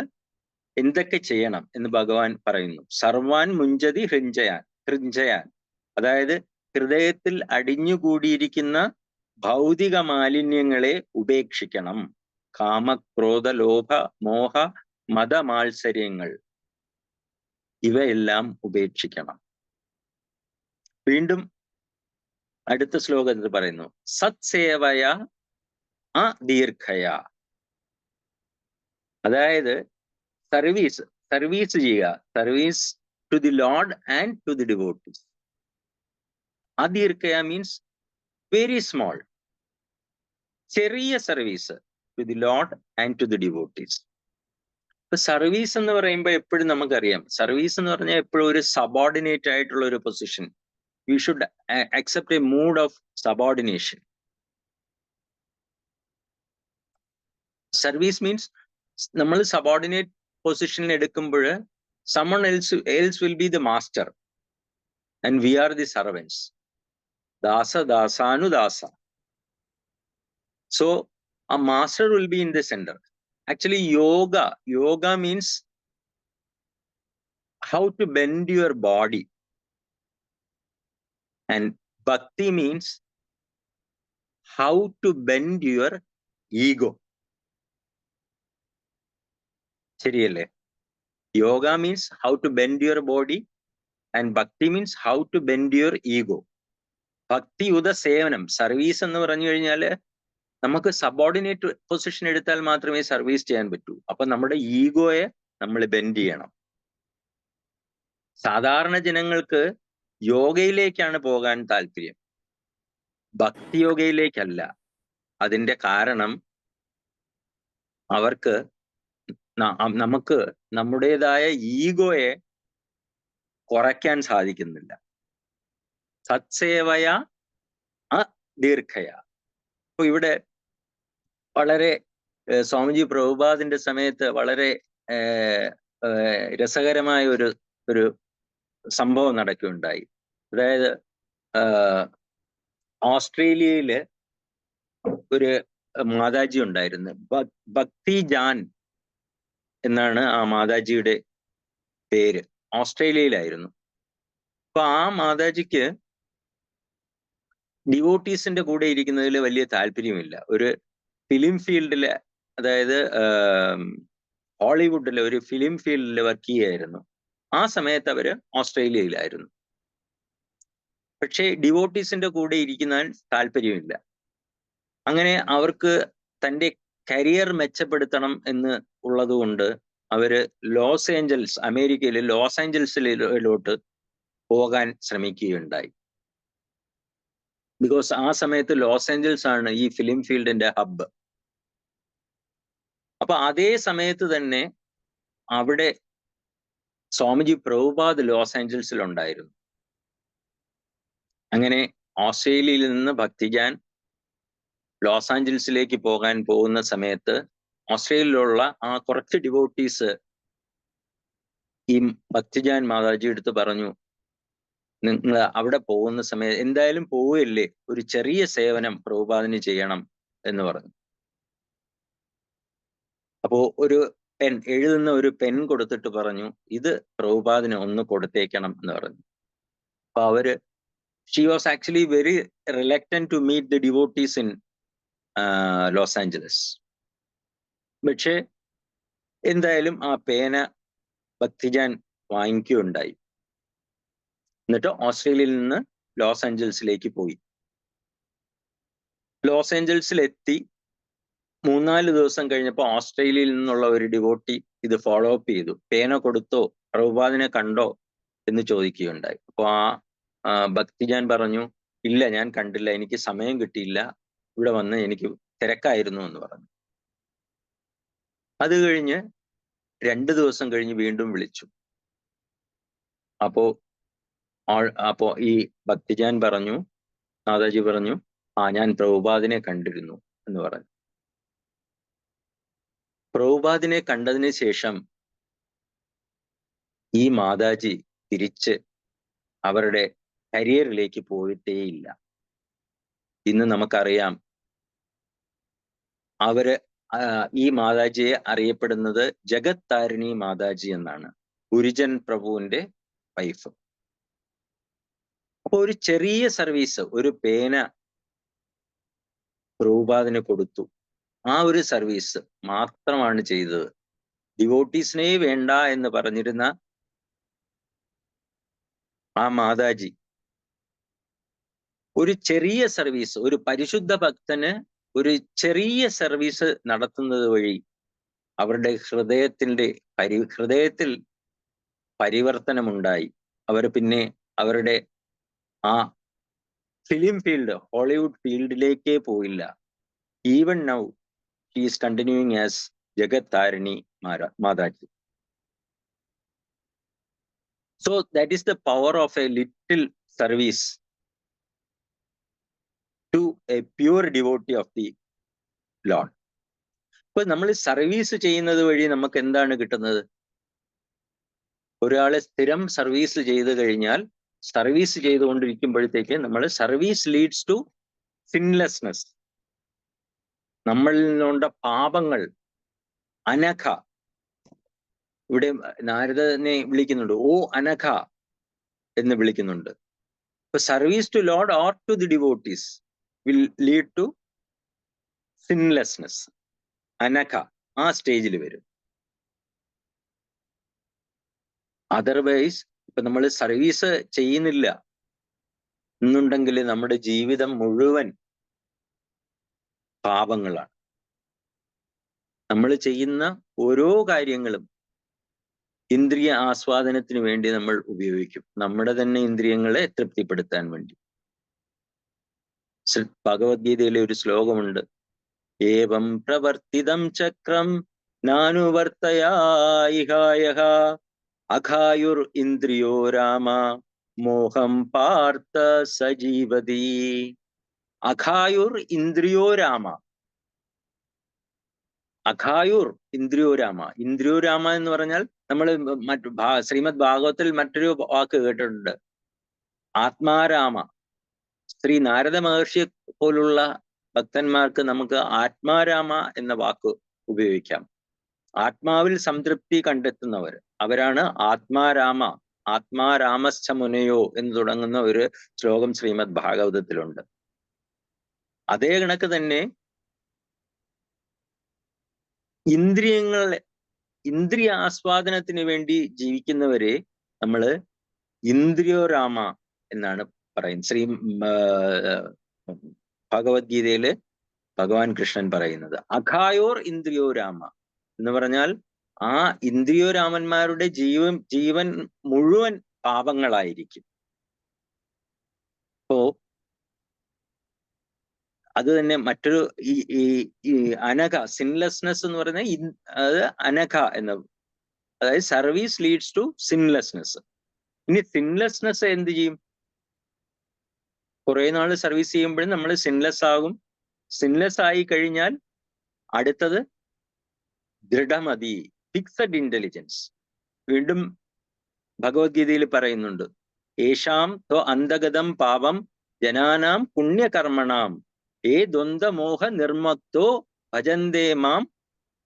എന്തൊക്കെ ചെയ്യണം എന്ന് ഭഗവാൻ പറയുന്നു. സർവാൻ മുഞ്ചതി ഹൃഞ്ജയാൻ. അതായത് ഹൃദയത്തിൽ അടിഞ്ഞുകൂടിയിരിക്കുന്ന ഭൗതിക മാലിന്യങ്ങളെ ഉപേക്ഷിക്കണം. കാമക്രോധ ലോഭ മോഹ മതമാത്സര്യങ്ങൾ ഇവയെല്ലാം ഉപേക്ഷിക്കണം. വീണ്ടും അടുത്ത ശ്ലോകത്തിൽ പറയുന്നു, സത്സേവയ അദീർഘയ. അതായത് സർവീസ് ചെയ്യുക, service to the lord and to the devotees. അദീർഘയ മീൻസ് വെരി സ്മോൾ, ചെറിയ service to the lord and to the devotees. ഇപ്പൊ സർവീസ് എന്ന് പറയുമ്പോൾ എപ്പോഴും നമുക്കറിയാം, സർവീസ് എന്ന് പറഞ്ഞാൽ എപ്പോഴും ഒരു സബോർഡിനേറ്റ് ആയിട്ടുള്ള ഒരു position. You should accept A mood off subordination. Service means നമ്മൾ സബോർഡിനേറ്റ് പൊസിഷനിൽ എടുക്കുമ്പോൾ someone else will be the master and we are the servants. Dasa dasanu dasa. So a master will be in the center. Actually yoga means how to bend your body, and bhakti means how to bend your ego. ശരിയല്ലേ? Yoga means how to bend your body and bhakti means how to bend your ego. ഭക്തി ഉദ സേവനം, സർവീസ് എന്ന് പറഞ്ഞു കഴിഞ്ഞാൽ നമുക്ക് സബോർഡിനേറ്റ് പൊസിഷൻ എടുത്താൽ മാത്രമേ സർവീസ് ചെയ്യാൻ പറ്റൂ. അപ്പൊ നമ്മുടെ ഈഗോയെ നമ്മൾ ബെൻഡ് ചെയ്യണം. സാധാരണ ജനങ്ങൾക്ക് യോഗയിലേക്കാണ് പോകാൻ താല്പര്യം, ഭക്തി യോഗയിലേക്കല്ല. അതിന്റെ കാരണം അവർക്ക് നമുക്ക് നമ്മുടേതായ ഈഗോയെ കുറയ്ക്കാൻ സാധിക്കുന്നില്ല. സത്സേവയ അദീർഘയ. അപ്പൊ ഇവിടെ വളരെ സ്വാമിജി പ്രഭുപാദിന്റെ സമയത്ത് വളരെ രസകരമായ ഒരു സംഭവം നടക്കുകയുണ്ടായി. അതായത് ഓസ്ട്രേലിയയില് ഒരു മാതാജി ഉണ്ടായിരുന്നു, ഭക്തി ജാൻ എന്നാണ് ആ മാതാജിയുടെ പേര്. ഓസ്ട്രേലിയയിലായിരുന്നു. അപ്പൊ ആ മാതാജിക്ക് ഡിവോട്ടീസിന്റെ കൂടെ ഇരിക്കുന്നതിൽ വലിയ താല്പര്യമില്ല. ഒരു ഫിലിം ഫീൽഡില്, അതായത് ഹോളിവുഡിലെ ഒരു ഫിലിം ഫീൽഡിൽ വർക്ക് ചെയ്യായിരുന്നു. ആ സമയത്ത് അവര് ഓസ്ട്രേലിയയിലായിരുന്നു. പക്ഷേ ഡിവോട്ടീസിന്റെ കൂടെ ഇരിക്കാൻ താല്പര്യമില്ല. അങ്ങനെ അവർക്ക് തൻ്റെ കരിയർ മെച്ചപ്പെടുത്തണം എന്ന് ഉള്ളത് കൊണ്ട് അവര് ലോസ് ഏഞ്ചൽസ്, അമേരിക്കയിലെ ലോസ് ഏഞ്ചൽസിലോട്ട് പോകാൻ ശ്രമിക്കുകയുണ്ടായി. ബിക്കോസ് ആ സമയത്ത് ലോസ് ഏഞ്ചൽസ് ആണ് ഈ ഫിലിം ഫീൽഡിന്റെ ഹബ്ബ്. അപ്പൊ അതേ സമയത്ത് തന്നെ അവിടെ സ്വാമിജി പ്രഭുപാദ് ലോസ് ഏഞ്ചൽസിൽ ഉണ്ടായിരുന്നു. അങ്ങനെ ഓസ്ട്രേലിയയിൽ നിന്ന് ഭക്തിജാൻ ലോസ് ആഞ്ചൽസിലേക്ക് പോകാൻ പോകുന്ന സമയത്ത് ഓസ്ട്രേലിയയിലുള്ള ആ കുറച്ച് ഡിവോട്ടീസ് ഈ ഭക്തിജാൻ മാതാജി എടുത്ത് പറഞ്ഞു, നിങ്ങൾ അവിടെ പോകുന്ന സമയത്ത് എന്തായാലും പോവുകയല്ലേ, ഒരു ചെറിയ സേവനം പ്രഭുപാദിന് ചെയ്യണം എന്ന് പറഞ്ഞു. അപ്പോ ഒരു പെൻ, എഴുതുന്ന ഒരു പെൻ കൊടുത്തിട്ട് പറഞ്ഞു, ഇത് പ്രഭുപാദിന് ഒന്ന് കൊടുത്തേക്കണം എന്ന് പറഞ്ഞു. അപ്പൊ അവര്, she was actually very reluctant to meet the devotees in Los Angeles. പക്ഷെ എന്തായാലും ആ പേന ഭക്തിജാൻ വാങ്ങിക്കുകയുണ്ടായി. എന്നിട്ട് ഓസ്ട്രേലിയയിൽ നിന്ന് ലോസ് ആഞ്ചൽസിലേക്ക് പോയി. ലോസ് ആഞ്ചൽസിലെത്തി 3-4 ദിവസം കഴിഞ്ഞപ്പോൾ ഓസ്ട്രേലിയയിൽ നിന്നുള്ള ഒരു ഡിവോട്ടി ഇത് ഫോളോ അപ്പ് ചെയ്തു. പേന കൊടുത്തോ, പ്രഭുപാദിനെ കണ്ടോ എന്ന് ചോദിക്കുകയുണ്ടായി. അപ്പൊ ആ ഭക്തിജാൻ പറഞ്ഞു, ഇല്ല, ഞാൻ കണ്ടില്ല, എനിക്ക് സമയം കിട്ടിയില്ല, ഇവിടെ വന്ന് എനിക്ക് തിരക്കായിരുന്നു എന്ന് പറഞ്ഞു. അത് കഴിഞ്ഞ് 2 ദിവസം കഴിഞ്ഞ് വീണ്ടും വിളിച്ചു. അപ്പോ ഈ ഭക്തിജാൻ പറഞ്ഞു, മാതാജി പറഞ്ഞു, ഞാൻ പ്രഭുപാദിനെ കണ്ടിരുന്നു എന്ന് പറഞ്ഞു. പ്രഭുപാദിനെ കണ്ടതിന് ശേഷം ഈ മാതാജി തിരിച്ച് അവരുടെ കരിയറിലേക്ക് പോയിട്ടേയില്ല. ഇന്ന് നമുക്കറിയാം, അവര് ഈ മാതാജിയെ അറിയപ്പെടുന്നത് ജഗത് താരിണി മാതാജി എന്നാണ്, ഗുരുജൻ പ്രഭുവിന്റെ വൈഫ്. അപ്പൊ ഒരു ചെറിയ സർവീസ്, ഒരു പേന പ്രഭുപാദിന് കൊടുത്തു. ആ ഒരു സർവീസ് മാത്രമാണ് ചെയ്തത്. ഡിവോട്ടീസിനെ വേണ്ട എന്ന് പറഞ്ഞിരുന്ന ആ മാതാജി ഒരു ചെറിയ സർവീസ്, ഒരു പരിശുദ്ധ ഭക്തന് ഒരു ചെറിയ സർവീസ് നടത്തുന്നത് വഴി അവരുടെ ഹൃദയത്തിൽ പരിവർത്തനമുണ്ടായി. അവർ പിന്നെ അവരുടെ ആ ഫിലിം ഫീൽഡ്, ഹോളിവുഡ് ഫീൽഡിലേക്കേ പോയില്ല. Even now she is continuing as Jagat Tarini Mataji. So that is the power of a little service to a pure devotee of the Lord. ഇപ്പൊ നമ്മൾ സർവീസ് ചെയ്യുന്നത് വഴി നമുക്ക് എന്താണ് കിട്ടുന്നത്? ഒരാളെ സ്ഥിരം സർവീസ് ചെയ്ത് കഴിഞ്ഞാൽ, സർവീസ് ചെയ്തുകൊണ്ടിരിക്കുമ്പോഴത്തേക്ക് നമ്മൾ സർവീസ് ലീഡ്സ് ടു സിൻലെസ്നെസ്. നമ്മളിൽ നിന്നുള്ള പാപങ്ങൾ, അനഘ, ഇവിടെ നാരദനെ വിളിക്കുന്നുണ്ട്, ഓ അനഘ എന്ന് വിളിക്കുന്നുണ്ട്. ഇപ്പൊ service to lord or to the devotees will lead to sinlessness. അനഘ ആ സ്റ്റേജിൽ വരും. അതർവൈസ് ഇപ്പൊ നമ്മൾ സർവീസ് ചെയ്യുന്നില്ല എന്നുണ്ടെങ്കിൽ നമ്മുടെ ജീവിതം മുഴുവൻ പാപങ്ങളാണ്. നമ്മൾ ചെയ്യുന്ന ഓരോ കാര്യങ്ങളും ഇന്ദ്രിയ ആസ്വാദനത്തിന് വേണ്ടി നമ്മൾ ഉപയോഗിക്കും, നമ്മുടെ തന്നെ ഇന്ദ്രിയങ്ങളെ തൃപ്തിപ്പെടുത്താൻ വേണ്ടി. ഭഗവത്ഗീതയിലെ ഒരു ശ്ലോകമുണ്ട്, ഏവം പ്രവർത്തിതം ചക്രം നാനുവർത്തയായിഹായഃ അഘായുർ ഇന്ദ്രിയോ രാമ മോഹം പാർത്ഥ സജീവതി. അഘായുർ ഇന്ദ്രിയോ രാമ, അഘായുർ ഇന്ദ്രിയോ രാമ. ഇന്ദ്രിയോ രാമ എന്ന് പറഞ്ഞാൽ നമ്മൾ ശ്രീമദ് ഭാഗവത്തിൽ മറ്റൊരു വാക്ക് കേട്ടിട്ടുണ്ട്, ആത്മാരാമ. ശ്രീ നാരദ മഹർഷിയെ പോലുള്ള ഭക്തന്മാർക്ക് നമുക്ക് ആത്മാരാമ എന്ന വാക്ക് ഉപയോഗിക്കാം. ആത്മാവിൽ സംതൃപ്തി കണ്ടെത്തുന്നവർ, അവരാണ് ആത്മാരാമ. ആത്മാരാമശ്ച മുനയോ എന്ന് തുടങ്ങുന്ന ഒരു ശ്ലോകം ശ്രീമദ് ഭാഗവതത്തിലുണ്ട്. അതേ കണക്ക് തന്നെ ഇന്ദ്രിയ ആസ്വാദനത്തിന് വേണ്ടി ജീവിക്കുന്നവരെ നമ്മൾ ഇന്ദ്രിയോരാമ എന്നാണ് പറയുന്നത്. ഭഗവത്ഗീതയില് ഭഗവാൻ കൃഷ്ണൻ പറയുന്നത് അഘായോർ ഇന്ദ്രിയോരാമ എന്ന് പറഞ്ഞാൽ ആ ഇന്ദ്രിയോരാമന്മാരുടെ ജീവൻ മുഴുവൻ പാപങ്ങളായിരിക്കും. അപ്പോ അത് തന്നെ മറ്റൊരു ഈ അനഘ, സിൻലെസ്നെസ് എന്ന് പറയുന്നത് അത് അനഘ എന്ന, അതായത് സർവീസ് ലീഡ്സ് ടു സിൻലെസ്നെസ്. ഇനി സിൻലെസ്നെസ് എന്ത് ചെയ്യും? കുറെ നാൾ സർവീസ് ചെയ്യുമ്പോഴും നമ്മൾ സിൻലെസ് ആകും. സിൻലെസ് ആയി കഴിഞ്ഞാൽ അടുത്തത് ദൃഢമതി, ഫിക്സഡ് ഇന്റലിജൻസ്. വീണ്ടും ഭഗവത്ഗീതയിൽ പറയുന്നുണ്ട്, ഏഷാം ത്വ അന്തഗതം പാപം ജനാനാം പുണ്യകർമ്മണാം ഏ ദ്വന്ദ്വമോഹ നിർമ്മക്തോ ഭജന്തേ മാം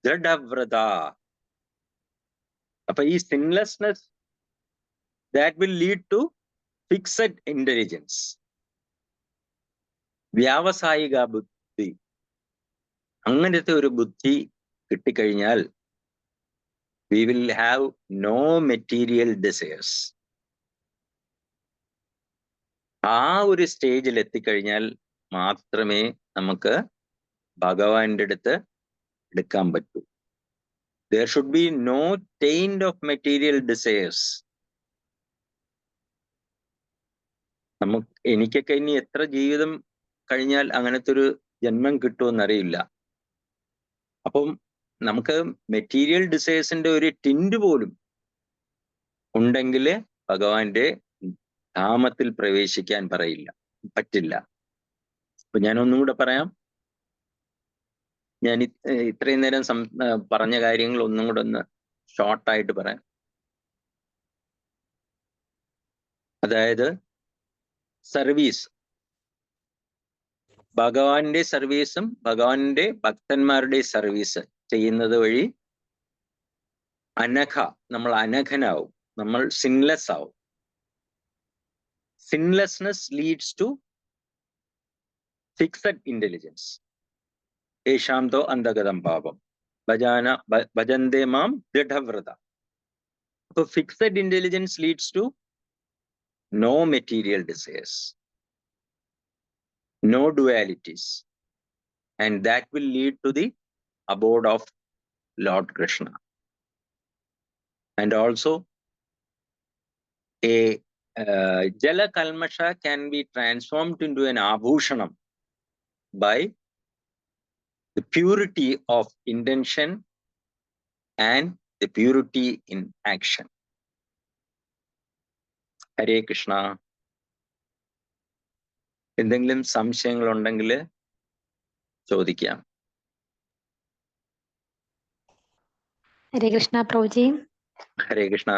ദൃഢവ്രത. അപ്പൊ ഈ sinlessness that will lead to fixed intelligence, വ്യാവസായിക ബുദ്ധി. അങ്ങനത്തെ ഒരു ബുദ്ധി കിട്ടിക്കഴിഞ്ഞാൽ we will have no material desires. ആ ഒരു സ്റ്റേജിൽ എത്തിക്കഴിഞ്ഞാൽ മാത്രമേ നമുക്ക് ഭഗവാന്റെ അടുത്ത് എടുക്കാൻ പറ്റൂ. There should be no taint of material desires. എനിക്കൊക്കെ ഇനി എത്ര ജീവിതം കഴിഞ്ഞാൽ അങ്ങനത്തെ ഒരു ജന്മം കിട്ടുമെന്നറിയില്ല. അപ്പം നമുക്ക് മെറ്റീരിയൽ ഡിസയേഴ്സിന്റെ ഒരു ടിൻഡ് പോലും ഉണ്ടെങ്കിൽ ഭഗവാന്റെ ധാമത്തിൽ പ്രവേശിക്കാൻ പറ്റില്ല. അപ്പൊ ഞാനൊന്നും കൂടെ പറയാം. ഞാൻ ഇത്രയും നേരം പറഞ്ഞ കാര്യങ്ങൾ ഒന്നും കൂടെ ഒന്ന് ഷോർട്ടായിട്ട് പറയാം. അതായത് സർവീസ്, ഭഗവാന്റെ സർവീസും ഭഗവാന്റെ ഭക്തന്മാരുടെ സർവീസ് ചെയ്യുന്നത് വഴി നമ്മൾ അനഘനാവും, നമ്മൾ സിൻലെസ് ആവും. Sinlessness leads to fixed intelligence. യേശാന്തോ അന്തഗതം പാപം ഭജന്തേ മാം ദൃഢവ്രത. അപ്പൊ fixed intelligence leads to no material desires, no dualities, and that will lead to the abode of Lord Krishna. And also a jala kalmasha can be transformed into an abhushanam by the purity of intention and the purity in action. Hare Krishna. എന്തെങ്കിലും സംശയങ്ങൾ ഉണ്ടെങ്കിൽ ചോദിക്കാം. ഹരേ കൃഷ്ണ പ്രഭുജി. ഹരേ കൃഷ്ണ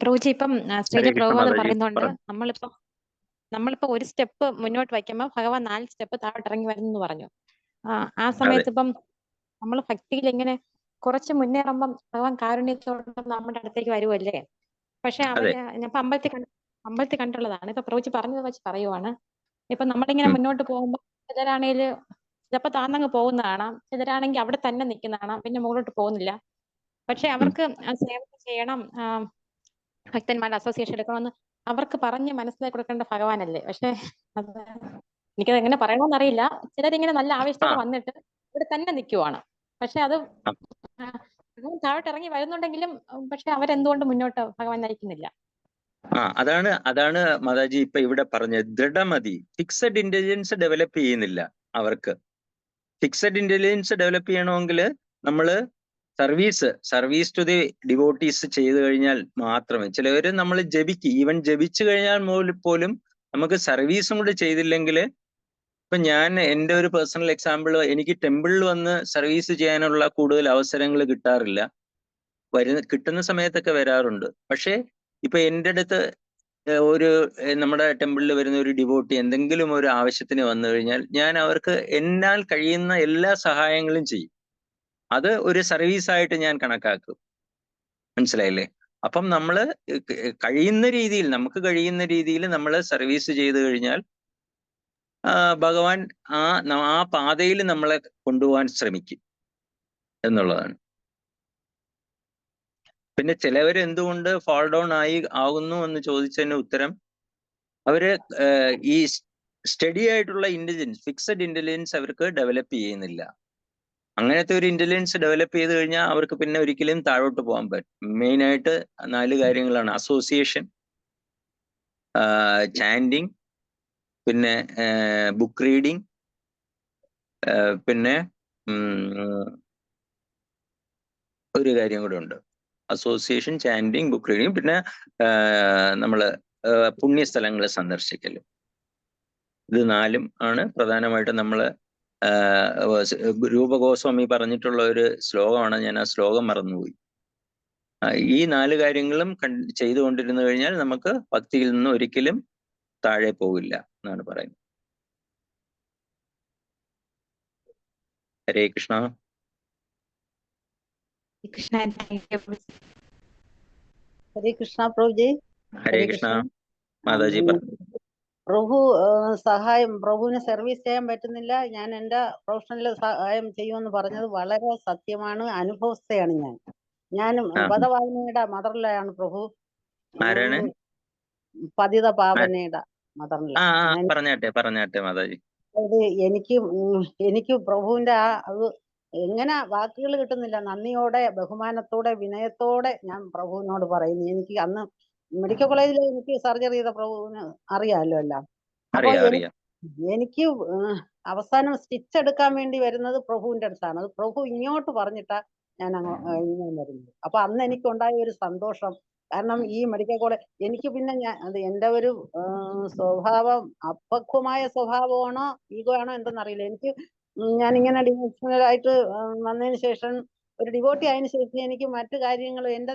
പ്രഭുജി, ഇപ്പം ശ്രീല പ്രഭുപാദർ പറയുന്നുണ്ട് നമ്മളിപ്പോ ഒരു സ്റ്റെപ്പ് മുന്നോട്ട് വയ്ക്കുമ്പോൾ ഭഗവാൻ 4 സ്റ്റെപ്പ് താഴോട്ട് ഇറങ്ങി വരുന്നു പറഞ്ഞു. ആ സമയത്ത് ഇപ്പം നമ്മൾ ഭക്തിയിൽ എങ്ങനെ കുറച്ച് മുന്നേറുമ്പം ഭഗവാൻ കാരുണ്യത്തോടെ നമ്മുടെ അടുത്തേക്ക് വരുമല്ലേ? പക്ഷെ അവര് ഞാൻ അമ്പലത്തിൽ കണ്ടുള്ളതാണ്. ഇപ്പൊ പ്രഭുജി പറഞ്ഞത് വെച്ച് പറയുവാണ്, ഇപ്പൊ നമ്മളിങ്ങനെ മുന്നോട്ട് പോകുമ്പോൾ ചിലരാണേല് ചിലപ്പോ താന്നങ്ങ് പോകുന്ന കാണാം, ചിലരാണെങ്കിൽ അവിടെ തന്നെ നിൽക്കുന്ന കാണാം, പിന്നെ മുകളിലോട്ട് പോകുന്നില്ല. പക്ഷെ അവർക്ക് സേവ ചെയ്യണം, ഭക്തന്മാരുടെ അസോസിയേഷൻ എടുക്കണമെന്ന് അവർക്ക് പറഞ്ഞ് മനസ്സിലാക്കി കൊടുക്കേണ്ട ഭഗവാനല്ലേ? പക്ഷെ അത് എനിക്കത് എങ്ങനെ പറയണമെന്നറിയില്ല. ചിലരിങ്ങനെ നല്ല ആവേശത്തോടെ വന്നിട്ട് ഇവിടെ തന്നെ നിൽക്കുവാണ്. പക്ഷെ അത് താഴോട്ട് ഇറങ്ങി വരുന്നുണ്ടെങ്കിലും പക്ഷെ അവരെന്തുകൊണ്ട് മുന്നോട്ട് ഭഗവാൻ നയിക്കുന്നില്ല? അതാണ് മാതാജി ഇപ്പൊ ഇവിടെ പറഞ്ഞത്. ദൃഢമതി, ഫിക്സഡ് ഇന്റലിജൻസ് ഡെവലപ്പ് ചെയ്യുന്നില്ല അവർക്ക്. ഫിക്സഡ് ഇന്റലിജൻസ് ഡെവലപ്പ് ചെയ്യണമെങ്കിൽ നമ്മള് സർവീസ് ടു ദി ഡിവോട്ടീസ് ചെയ്തു കഴിഞ്ഞാൽ മാത്രമേ. ചിലവര് നമ്മൾ ഈവൻ ജപിച്ചു കഴിഞ്ഞാൽ പോലും നമുക്ക് സർവീസും കൂടെ ചെയ്തില്ലെങ്കിൽ, ഇപ്പൊ ഞാൻ എൻ്റെ ഒരു പേഴ്സണൽ എക്സാമ്പിൾ, എനിക്ക് ടെമ്പിളിൽ വന്ന് സർവീസ് ചെയ്യാനുള്ള കൂടുതൽ അവസരങ്ങൾ കിട്ടാറില്ല. കിട്ടുന്ന സമയത്തൊക്കെ വരാറുണ്ട്. പക്ഷെ ഇപ്പൊ എൻ്റെ അടുത്ത് നമ്മുടെ ടെമ്പിളിൽ വരുന്ന ഒരു ഡിവോട്ടി എന്തെങ്കിലും ഒരു ആവശ്യത്തിന് വന്നു കഴിഞ്ഞാൽ ഞാൻ അവർക്ക് എന്നാൽ കഴിയുന്ന എല്ലാ സഹായങ്ങളും ചെയ്യും. അത് ഒരു സർവീസായിട്ട് ഞാൻ കണക്കാക്കും. മനസ്സിലായില്ലേ? അപ്പം നമ്മള് നമുക്ക് കഴിയുന്ന രീതിയിൽ നമ്മൾ സർവീസ് ചെയ്തു കഴിഞ്ഞാൽ ഭഗവാൻ ആ പാതയിൽ നമ്മളെ കൊണ്ടുപോകാൻ ശ്രമിക്കും എന്നുള്ളതാണ്. പിന്നെ ചിലവർ എന്തുകൊണ്ട് ഫാൾ ഡൗൺ ആകുന്നു എന്ന് ചോദിച്ചതിന് ഉത്തരം, അവര് ഈ സ്റ്റഡി ആയിട്ടുള്ള ഇന്റലിജൻസ്, ഫിക്സഡ് ഇന്റലിജൻസ് അവർക്ക് ഡെവലപ്പ് ചെയ്യുന്നില്ല. അങ്ങനത്തെ ഒരു ഇന്റലിജൻസ് ഡെവലപ്പ് ചെയ്ത് കഴിഞ്ഞാൽ അവർക്ക് പിന്നെ ഒരിക്കലും താഴോട്ട് പോകാൻ പറ്റും. മെയിനായിട്ട് 4 കാര്യങ്ങളാണ്: അസോസിയേഷൻ, ചാൻഡിങ്, പിന്നെ ബുക്ക് റീഡിങ്, പിന്നെ ഒരു കാര്യം കൂടെ ഉണ്ട്, അസോസിയേഷൻ, ചാൻഡിങ്, ബുക്ക് റീഡിങ്, പിന്നെ നമ്മള് പുണ്യസ്ഥലങ്ങൾ സന്ദർശിക്കലും. ഇത് 4ഉം ആണ് പ്രധാനമായിട്ടും നമ്മള് രൂപഗോസ്വാമി പറഞ്ഞിട്ടുള്ള ഒരു ശ്ലോകമാണ്. ഞാൻ ആ ശ്ലോകം മറന്നുപോയി. ഈ 4 കാര്യങ്ങളും ചെയ്തുകൊണ്ടിരുന്നു കഴിഞ്ഞാൽ നമുക്ക് ഭക്തിയിൽ നിന്ന് ഒരിക്കലും താഴെ പോകില്ല എന്നാണ് പറയുന്നത്. ഹരേ കൃഷ്ണ. ഹരേ കൃഷ്ണ പ്രഭുജി. ഹരേ കൃഷ്ണ മാതാജി പറഞ്ഞു. പ്രഭുവിന് സർവീസ് ചെയ്യാൻ പറ്റുന്നില്ല, ഞാൻ എൻ്റെ പ്രൊഫഷണൽ സഹായം ചെയ്യുമെന്ന് പറഞ്ഞത് വളരെ സത്യമാണ്. അനുഭവസ്ഥയാണ് ഞാൻ പദവാഹിനിയുടെ മദറിലാണ് പ്രഭു. പതിത പാവനയുടെ മദറില. പറഞ്ഞാട്ടെ മാതാജി. അത് എനിക്ക് പ്രഭുവിന്റെ അത് എങ്ങനെ വാക്കുകൾ കിട്ടുന്നില്ല. നന്ദിയോടെ, ബഹുമാനത്തോടെ, വിനയത്തോടെ ഞാൻ പ്രഭുവിനോട് പറയുന്നു. എനിക്ക് അന്ന് മെഡിക്കൽ കോളേജിൽ എനിക്ക് സർജറി ചെയ്ത പ്രഭുവിന് അറിയാമല്ലോ എല്ലാം. അപ്പൊ എനിക്ക് അവസാനം സ്റ്റിച്ച് എടുക്കാൻ വേണ്ടി വരുന്നത് പ്രഭുവിന്റെ അടുത്താണ്. അത് പ്രഭു ഇങ്ങോട്ട് പറഞ്ഞിട്ടാ ഞാൻ ഇങ്ങനെ വരുന്നത്. അപ്പൊ അന്ന് എനിക്കുണ്ടായ ഒരു സന്തോഷം. കാരണം ഈ മെഡിക്കൽ കോളേജ് എനിക്ക് പിന്നെ അത് എൻ്റെ ഒരു സ്വഭാവം, അപക്വമായ സ്വഭാവമാണോ ഈഗോ ആണോ എന്തെന്നറിയില്ല. എനിക്ക് ഞാനിങ്ങനെ ഡിവോഷണലായിട്ട് വന്നതിന് ശേഷം, ഒരു ഡിവോട്ടി ആയതിനു ശേഷം എനിക്ക് മറ്റു കാര്യങ്ങളും എൻ്റെ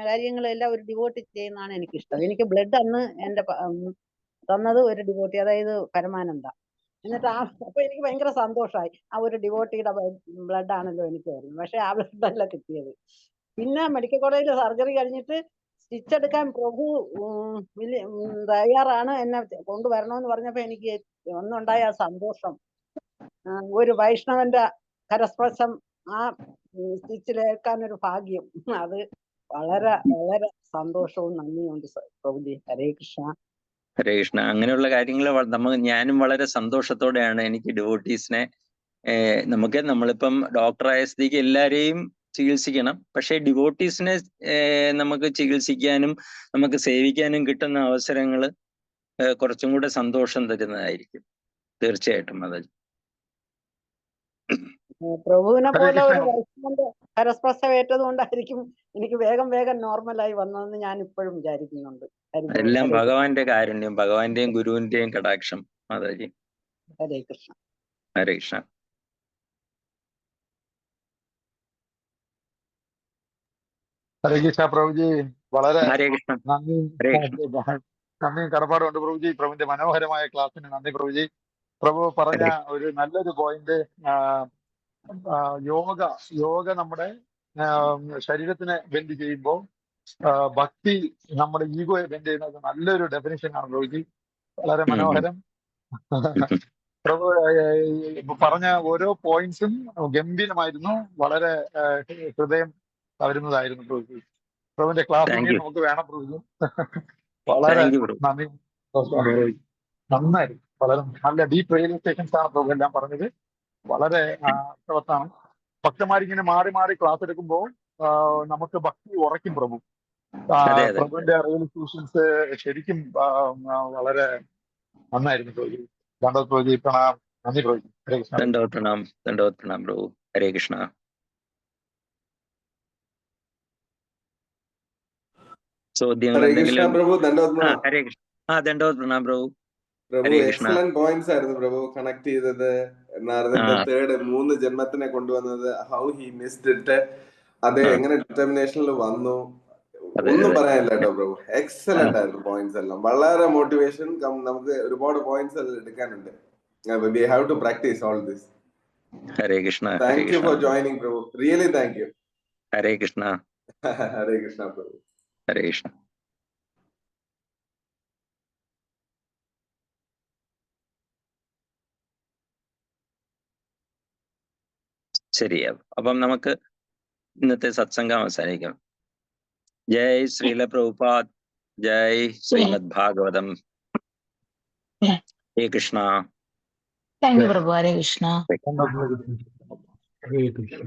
കാര്യങ്ങളും എല്ലാം ഒരു ഡിവോട്ടി ചെയ്യുന്നതാണ് എനിക്കിഷ്ടം. എനിക്ക് ബ്ലഡ് അന്ന് എൻ്റെ തന്നത് ഒരു ഡിവോട്ടി, അതായത് പരമാനന്ദ. എന്നിട്ട് അപ്പൊ എനിക്ക് ഭയങ്കര സന്തോഷമായി. ആ ഒരു ഡിവോട്ടിയുടെ ബ്ലഡ് ആണല്ലോ എനിക്ക് വരുന്നത്. പക്ഷെ ആ ബ്ലഡ് അല്ല കിട്ടിയത്. പിന്നെ മെഡിക്കൽ കോളേജിൽ സർജറി കഴിഞ്ഞിട്ട് സ്റ്റിച്ച് എടുക്കാൻ പ്രഭു തയ്യാറാണ്, എന്നെ കൊണ്ടുവരണമെന്ന് പറഞ്ഞപ്പോ എനിക്ക് ഒന്നുണ്ടായ ആ സന്തോഷം ഒരു വൈഷ്ണവന്റെ കരസ്പർശം ആ സ്റ്റിച്ചിലേക്കാൻ ഒരു ഭാഗ്യം. അത് വളരെ വളരെ സന്തോഷവും നന്ദിയുണ്ട് പ്രഭുജി. ഹരേ കൃഷ്ണ. ഹരേ കൃഷ്ണ. അങ്ങനെയുള്ള കാര്യങ്ങൾ ഞാനും വളരെ സന്തോഷത്തോടെയാണ് എനിക്ക് ഡിവോട്ടീസിനെ നമ്മളിപ്പം ഡോക്ടറായ സ്ഥിതിക്ക് എല്ലാരെയും ചികിത്സിക്കണം. പക്ഷെ ഡിവോട്ടീസിനെ നമുക്ക് ചികിത്സിക്കാനും നമുക്ക് സേവിക്കാനും കിട്ടുന്ന അവസരങ്ങൾ കുറച്ചും കൂടെ സന്തോഷം തരുന്നതായിരിക്കും. തീർച്ചയായിട്ടും അത് പ്രഭുവിനെ പോലെ ഒരു വൈഷ്ണവന്റെ കരസ്പർശം ഏറ്റത് കൊണ്ടായിരിക്കും എനിക്ക് വേഗം വേഗം നോർമലായി വന്നതെന്ന് ഞാൻ ഇപ്പോഴും വിചാരിക്കുന്നുണ്ട്. എല്ലാം ഭഗവാന്റെ കാരുണ്യം, ഭഗവാന്റെയും ഗുരുവിന്റെയും കടാക്ഷം. മാതാജി. ഹരേ കൃഷ്ണ. ഹരേ കൃഷ്ണ. ഹരേ കൃഷ്ണ പ്രഭുജി. വളരെ ഹരേ കൃഷ്ണ. നന്ദിയും കടപ്പാടുണ്ട് പ്രഭുജി. പ്രഭുവിന്റെ മനോഹരമായ ക്ലാസ്സിന് നന്ദി പ്രഭുജി. പ്രഭു പറഞ്ഞ ഒരു നല്ലൊരു പോയിന്റ്, യോഗ നമ്മുടെ ശരീരത്തിനെ ബെൻഡ് ചെയ്യുമ്പോൾ ഭക്തി നമ്മുടെ ഈഗോയെ ബെൻഡ് ചെയ്യുന്നത് നല്ലൊരു ഡെഫിനിഷൻ ആണ് പ്രഭുജി. വളരെ മനോഹരം. പ്രഭു പറഞ്ഞ ഓരോ പോയിന്റ്സും ഗംഭീരമായിരുന്നു. വളരെ ഹൃദയം കവരുന്നതായിരുന്നു പ്രഭുജി. പ്രഭുവിന്റെ ക്ലാസ് നമുക്ക് വേണം പ്രഭുജി. വളരെ നന്ദി. നന്നായിരുന്നു. വളരെ നല്ല ഡീപ്പ് റിയലൈസേഷൻസ് ആണ് പ്രഭു എല്ലാം പറഞ്ഞത്. വളരെ അർത്ഥവത്താണ്. ഭക്തന്മാരിങ്ങനെ മാറി മാറി ക്ലാസ് എടുക്കുമ്പോൾ നമുക്ക് ഭക്തി ഉറയ്ക്കും പ്രഭു. പ്രഭുവിന്റെ റിയലൈസേഷൻസ് ശരിക്കും വളരെ നന്നായിരുന്നു പ്രഭു. ദണ്ഡവത് പ്രഭുജി. പ്രണാം. നന്ദി പ്രഭുജി. ഹരേ കൃഷ്ണ. ദണ്ഡവത് പ്രണാം. ദണ്ഡവത് പ്രണാം പ്രഭു. ഹരേ കൃഷ്ണ. ചോദ്യങ്ങൾ എന്തെങ്കിലും? പ്രഭു ദണ്ഡവത് പ്രണാം. ഹരേ കൃഷ്ണ. ദണ്ഡവത് പ്രണാം പ്രഭു. പ്രഭു എക്സലന്റ് പോയിന്റ്സ് ആയിരുന്നു പ്രഭു കണക്ട് ചെയ്തത്. നാരദന്റെ തേർഡ് 3 ജന്മത്തിനെ കൊണ്ടുവന്നത്, ഹൗ ഹി മിസ്ഡ് ഇറ്റ്, അത് എങ്ങനെ ഡിറ്റർമിനേഷനിൽ വന്നു, ഒന്നും പറയാനില്ല കേട്ടോ പ്രഭു. എക്സലന്റ് ആയിരുന്നു പോയിന്റ്സ് എല്ലാം. വളരെ മോട്ടിവേഷൻ. നമുക്ക് ഒരുപാട് പോയിന്റ്സ് എടുക്കാനുണ്ട്. We have to practice all this. Hare Krishna. Thank you for joining Prabhu. Really thank you. Hare Krishna. Hare Krishna Prabhu. Hare Krishna. ശരിയാ. അപ്പം നമുക്ക് ഇന്നത്തെ സത്സംഗം അവസാനിക്കാം. ജയ് ശ്രീല പ്രഭുപാദ്. ജയ് ശ്രീമദ് ഭാഗവതം. ഹരേ കൃഷ്ണ. Thank you Prabhu. ഹരേ കൃഷ്ണ. ഹരേ കൃഷ്ണ.